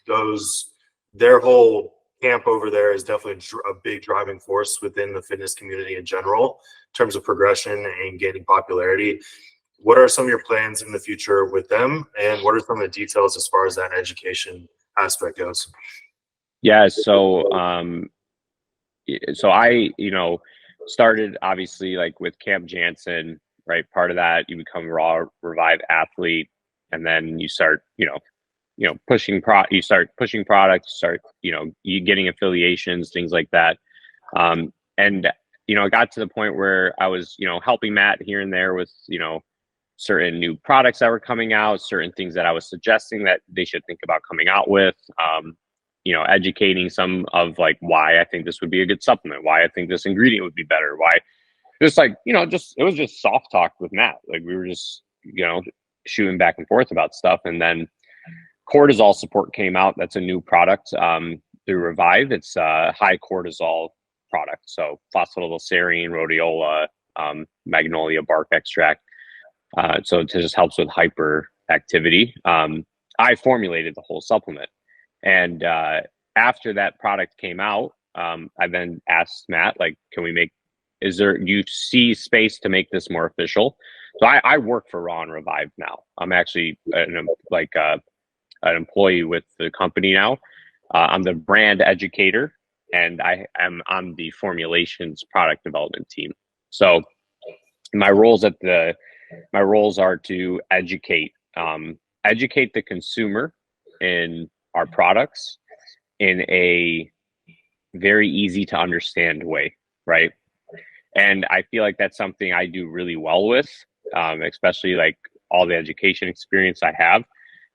Speaker 2: their whole camp over there is definitely a big driving force within the fitness community in general in terms of progression and gaining popularity. What are some of your plans in the future with them, and what are some of the details as far as that education aspect goes?
Speaker 3: Yeah, so I started obviously like with Camp Jansen, right? Part of that, you become Raw Revive athlete, and then you start pushing products, you start you getting affiliations, things like that. And it got to the point where I was helping Matt here and there with certain new products that were coming out, certain things that I was suggesting that they should think about coming out with, educating some of like why I think this would be a good supplement, why I think this ingredient would be better, why just like, it was just soft talk with Matt. Like we were just, shooting back and forth about stuff. And then cortisol support came out. That's a new product through Revive. It's a high cortisol product. So phosphatidylserine, rhodiola, magnolia bark extract. So it just helps with hyperactivity. I formulated the whole supplement. And after that product came out, I then asked Matt, like, do you see space to make this more official? So I work for Raw and Revive now. I'm actually an employee with the company now. I'm the brand educator, and I am on the formulations product development team. So my roles are to educate the consumer in our products in a very easy to understand way, right? And I feel like that's something I do really well with, especially like all the education experience I have,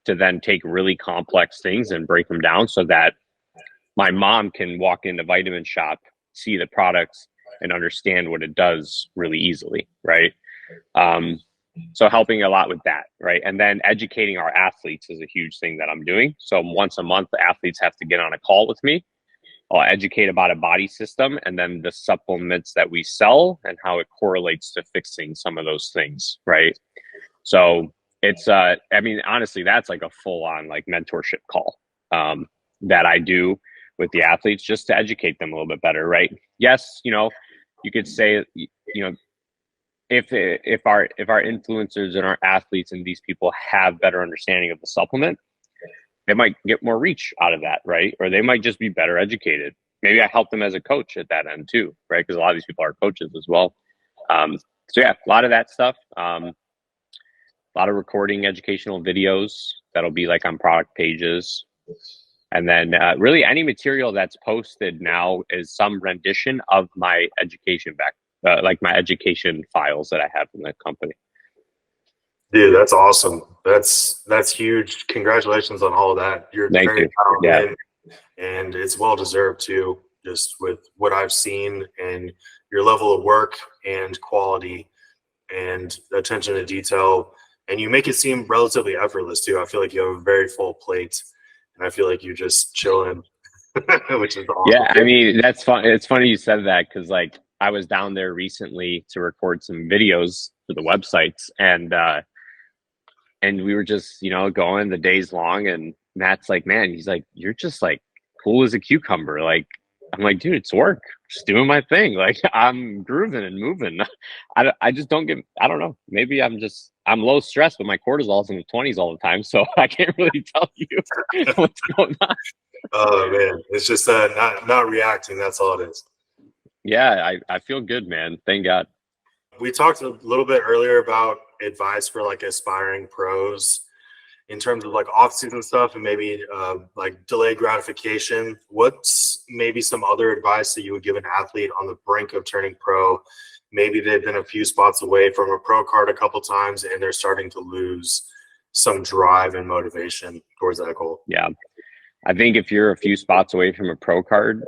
Speaker 3: to then take really complex things and break them down so that my mom can walk into Vitamin Shop, see the products, and understand what it does really easily, right? So helping a lot with that, right? And then educating our athletes is a huge thing that I'm doing. So once a month, the athletes have to get on a call with me. I'll educate about a body system and then the supplements that we sell and how it correlates to fixing some of those things, right? So it's, I mean, honestly, that's like a full on like mentorship call that I do with the athletes just to educate them a little bit better, right? Yes, you know, you could say, you know, if our influencers and our athletes and these people have better understanding of the supplement, they might get more reach out of that, right? Or they might just be better educated. Maybe I help them as a coach at that end too, right? Because a lot of these people are coaches as well. So yeah, a lot of that stuff. A lot of recording educational videos that'll be like on product pages. And then really any material that's posted now is some rendition of my education like my education files that I have in the company.
Speaker 2: Dude, that's awesome. That's huge. Congratulations on all of that. You're
Speaker 3: Thank
Speaker 2: very
Speaker 3: you.
Speaker 2: talented, and it's well deserved too, just with what I've seen and your level of work and quality and attention to detail. And you make it seem relatively effortless too. I feel like you have a very full plate, and I feel like you're just chilling, which is awesome.
Speaker 3: Yeah, I mean, that's fun. It's funny you said that because like I was down there recently to record some videos for the websites, and we were just, you know, going the days long, and Matt's like, man, he's like, you're just like cool as a cucumber. Like, I'm like, dude, it's work. Just doing my thing. Like I'm grooving and moving. I just don't I don't know. Maybe I'm low stress, but my cortisol's in the 20s all the time. So I can't really tell you what's going on.
Speaker 2: Oh man, it's just not reacting. That's all it is.
Speaker 3: Yeah, I feel good, man. Thank God.
Speaker 2: We talked a little bit earlier about advice for like aspiring pros in terms of like off-season stuff and maybe like delayed gratification. What's maybe some other advice that you would give an athlete on the brink of turning pro? Maybe they've been a few spots away from a pro card a couple times and they're starting to lose some drive and motivation towards that goal.
Speaker 3: Yeah. I think if you're a few spots away from a pro card,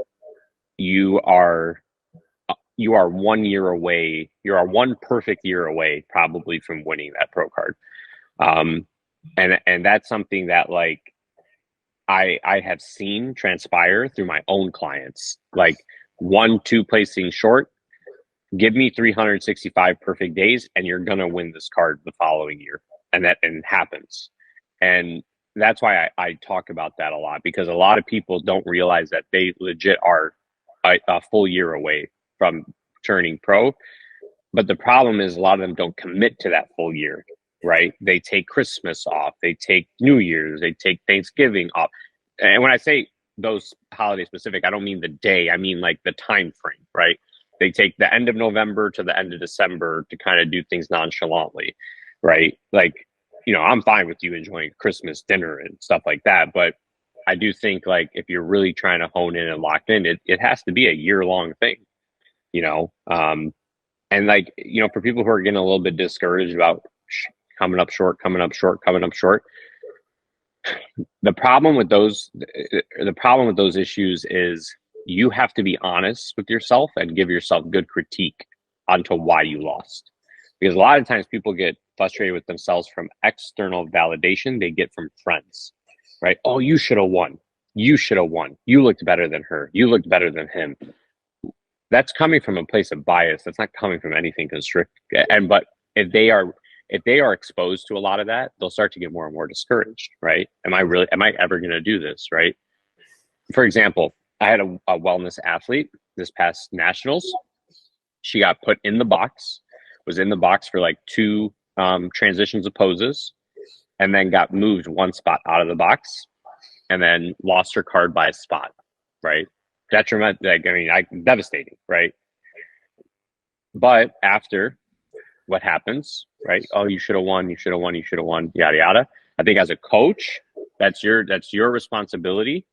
Speaker 3: you are 1 year away. You are one perfect year away probably from winning that pro card. And that's something that like I have seen transpire through my own clients. Like 1-2 placing short, give me 365 perfect days and you're gonna win this card the following year. And that happens. And that's why I talk about that a lot, because a lot of people don't realize that they legit are a full year away from turning pro. But the problem is a lot of them don't commit to that full year, right? They take Christmas off, they take New Year's, they take Thanksgiving off. And when I say those holiday specific, I don't mean the day, I mean like the time frame, right? They take the end of November to the end of December to kind of do things nonchalantly, right? Like, you know, I'm fine with you enjoying Christmas dinner and stuff like that, but I do think like if you're really trying to hone in and lock in, it has to be a year-long thing, you know? And like, you know, for people who are getting a little bit discouraged about coming up short, the problem with those issues is you have to be honest with yourself and give yourself good critique onto why you lost. Because a lot of times people get frustrated with themselves from external validation they get from friends, right? Oh, you should have won. You should have won. You looked better than her. You looked better than him. That's coming from a place of bias. That's not coming from anything constructive. But if they are exposed to a lot of that, they'll start to get more and more discouraged, right? Am I ever going to do this, right? For example, I had a wellness athlete this past nationals. She got put in the box, was in the box for like 2 transitions of poses, and then got moved 1 spot out of the box, and then lost her card by a spot, right? Detriment, like, I mean, devastating, right? But after, what happens, right? Oh, you should have won, you should have won, you should have won, yada yada. I think as a coach, that's your responsibility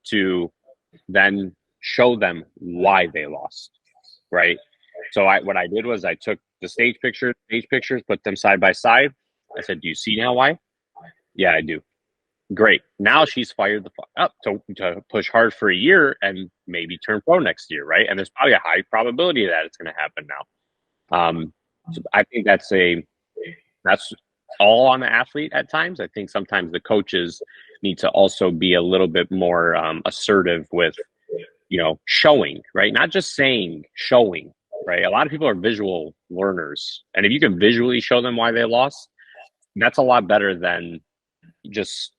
Speaker 3: to then show them why they lost, right? So what I did was I took the stage pictures, put them side by side. I said, "Do you see now why?" Yeah, I do. Great. Now she's fired the fuck up to push hard for a year and maybe turn pro next year, right? And there's probably a high probability that it's going to happen now. So I think that's all on the athlete at times. I think sometimes the coaches need to also be a little bit more assertive with, showing, right? Not just saying, showing, right? A lot of people are visual learners. And if you can visually show them why they lost, that's a lot better than just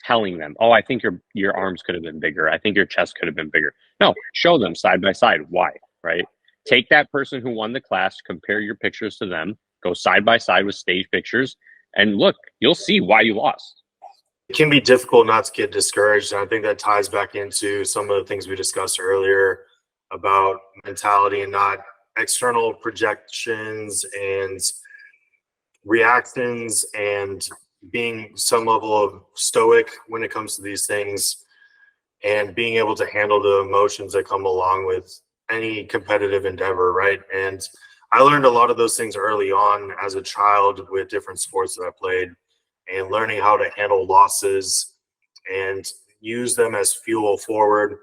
Speaker 3: telling them, oh, I think your arms could have been bigger. I think your chest could have been bigger. No, show them side by side why, right? Take that person who won the class, compare your pictures to them, go side by side with stage pictures, and look, you'll see why you lost.
Speaker 2: It can be difficult not to get discouraged. And I think that ties back into some of the things we discussed earlier about mentality and not external projections and reactions, and being some level of stoic when it comes to these things, and being able to handle the emotions that come along with any competitive endeavor, right? And I learned a lot of those things early on as a child with different sports that I played, and learning how to handle losses and use them as fuel forward.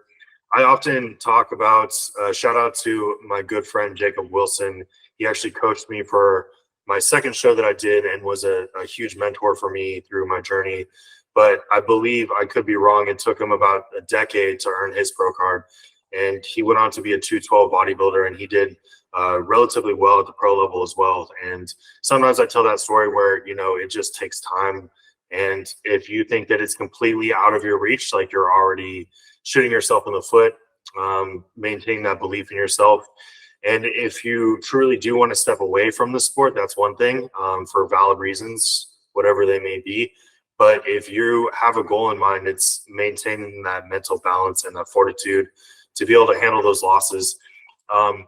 Speaker 2: I often talk about, shout out to my good friend Jacob Wilson. He actually coached me for my second show that I did and was a huge mentor for me through my journey. But I believe, I could be wrong, it took him about a decade to earn his pro card. And he went on to be a 212 bodybuilder, and he did relatively well at the pro level as well. And sometimes I tell that story where, it just takes time. And if you think that it's completely out of your reach, like, you're already shooting yourself in the foot. Maintaining that belief in yourself. And if you truly do want to step away from the sport, that's one thing, for valid reasons, whatever they may be. But if you have a goal in mind, it's maintaining that mental balance and that fortitude to be able to handle those losses,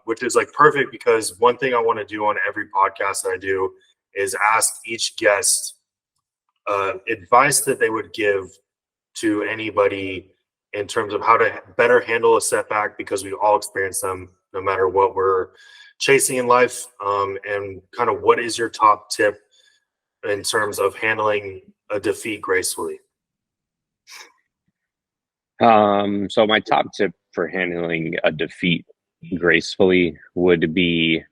Speaker 2: which is like perfect, because one thing I want to do on every podcast that I do is ask each guest advice that they would give to anybody in terms of how to better handle a setback, because we all experience them no matter what we're chasing in life. And kind of, what is your top tip in terms of handling a defeat gracefully?
Speaker 3: So my top tip for handling a defeat gracefully would be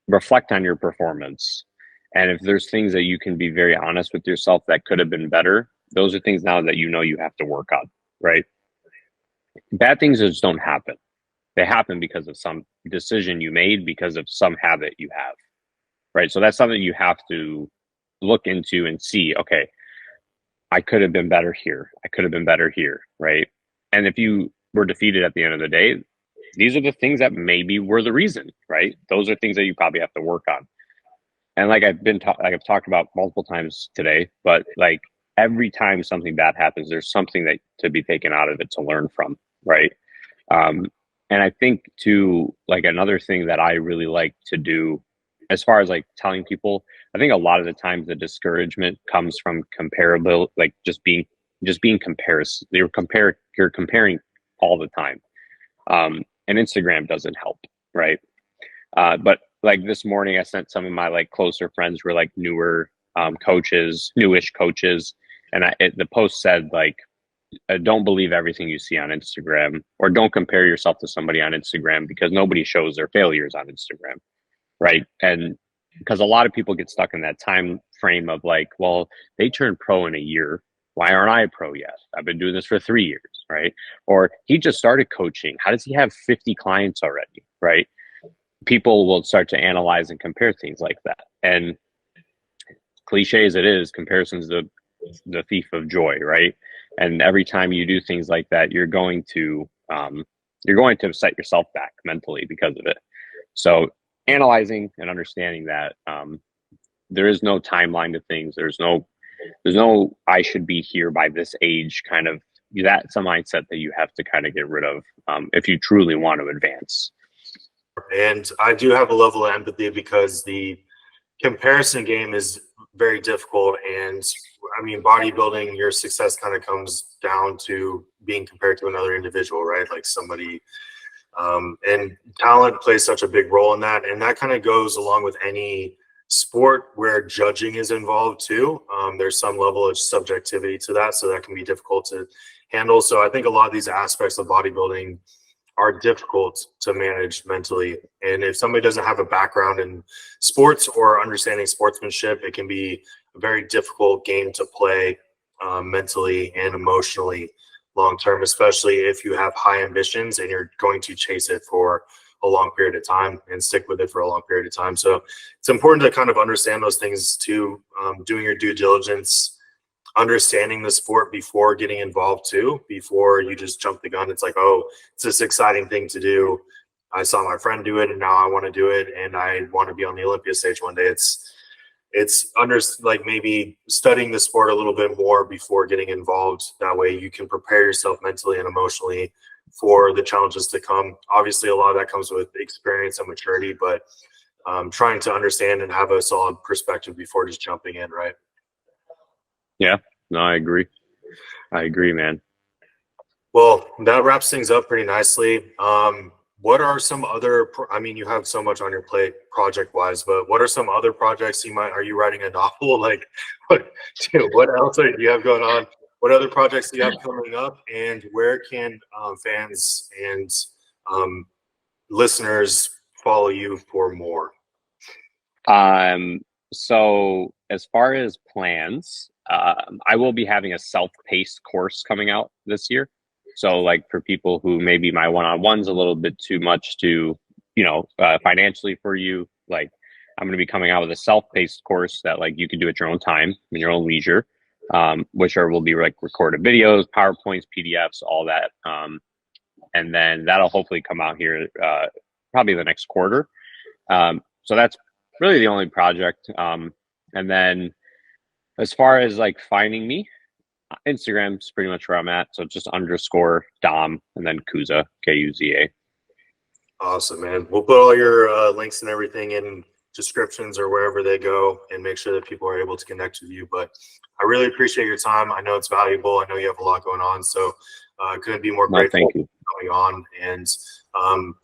Speaker 3: reflect on your performance. And if there's things that you can be very honest with yourself that could have been better, those are things now that you have to work on, right? Bad things just don't happen. They happen because of some decision you made, because of some habit you have, right? So that's something you have to look into and see, okay, I could have been better here. I could have been better here, right? And if you were defeated at the end of the day, these are the things that maybe were the reason, right? Those are things that you probably have to work on. And like I've talked about multiple times today, but like every time something bad happens, there's something that to be taken out of it to learn from, right? And I think too, like another thing that I really like to do, as far as like telling people, I think a lot of the times the discouragement comes from comparable, like just being comparison. You're comparing all the time. And Instagram doesn't help, right? But like this morning, I sent some of my like closer friends who are like newish coaches, and the post said like, don't believe everything you see on Instagram, or don't compare yourself to somebody on Instagram, because nobody shows their failures on Instagram, right? And because a lot of people get stuck in that time frame of like, well, they turned pro in a year. Why aren't I a pro yet? I've been doing this for 3 years, right? Or he just started coaching. How does he have 50 clients already, right? People will start to analyze and compare things like that. And cliche as it is, comparison's the thief of joy, right? And every time you do things like that, you're going to set yourself back mentally because of it. So analyzing and understanding that there is no timeline to things. There's no I should be here by this age kind of. That's a mindset that you have to kind of get rid of if you truly want to advance.
Speaker 2: And I do have a level of empathy because the comparison game is very difficult. And I mean, bodybuilding, your success kind of comes down to being compared to another individual, right? Like somebody, and talent plays such a big role in that. And that kind of goes along with any sport where judging is involved too. There's some level of subjectivity to that, so that can be difficult to handle. So I think a lot of these aspects of bodybuilding are difficult to manage mentally. And if somebody doesn't have a background in sports or understanding sportsmanship, it can be a very difficult game to play mentally and emotionally long term, especially if you have high ambitions and you're going to chase it for a long period of time and stick with it for a long period of time. So it's important to kind of understand those things too, doing your due diligence, understanding the sport before getting involved too, before you just jump the gun. It's like, oh, it's this exciting thing to do. I saw my friend do it and now I want to do it and I want to be on the Olympia stage one day. It's like maybe studying the sport a little bit more before getting involved. That way you can prepare yourself mentally and emotionally for the challenges to come. Obviously, a lot of that comes with experience and maturity, but trying to understand and have a solid perspective before just jumping in, right?
Speaker 3: Yeah, no, I agree. I agree, man.
Speaker 2: Well, that wraps things up pretty nicely. What are some other, I mean, you have so much on your plate project wise, but what are some other projects are you writing a novel? Like what else do you have going on? What other projects do you have coming up, and where can fans and listeners follow you for more?
Speaker 3: So as far as plans, I will be having a self-paced course coming out this year. So like for people who maybe my one-on-one's a little bit too much to, financially for you, like I'm going to be coming out with a self-paced course that like you can do at your own time, in your own leisure, which will be like recorded videos, PowerPoints, PDFs, all that. And then that'll hopefully come out here probably the next quarter. So that's really the only project. And then as far as like finding me, Instagram's pretty much where I'm at. So just _Dom and then Kuza, Kuza.
Speaker 2: Awesome, man. We'll put all your links and everything in descriptions or wherever they go and make sure that people are able to connect with you. But I really appreciate your time. I know it's valuable. I know you have a lot going on. So couldn't be more grateful for coming on. And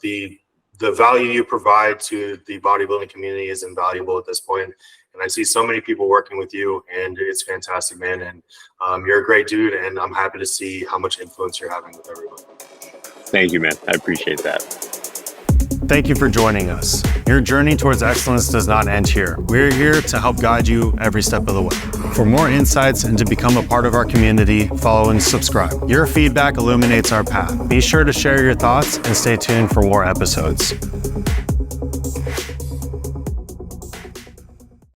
Speaker 2: the value you provide to the bodybuilding community is invaluable at this point. And I see so many people working with you, and it's fantastic, man. And you're a great dude, and I'm happy to see how much influence you're having with everyone.
Speaker 3: Thank you, man. I appreciate that.
Speaker 1: Thank you for joining us. Your journey towards excellence does not end here. We're here to help guide you every step of the way. For more insights and to become a part of our community, follow and subscribe. Your feedback illuminates our path. Be sure to share your thoughts and stay tuned for more episodes.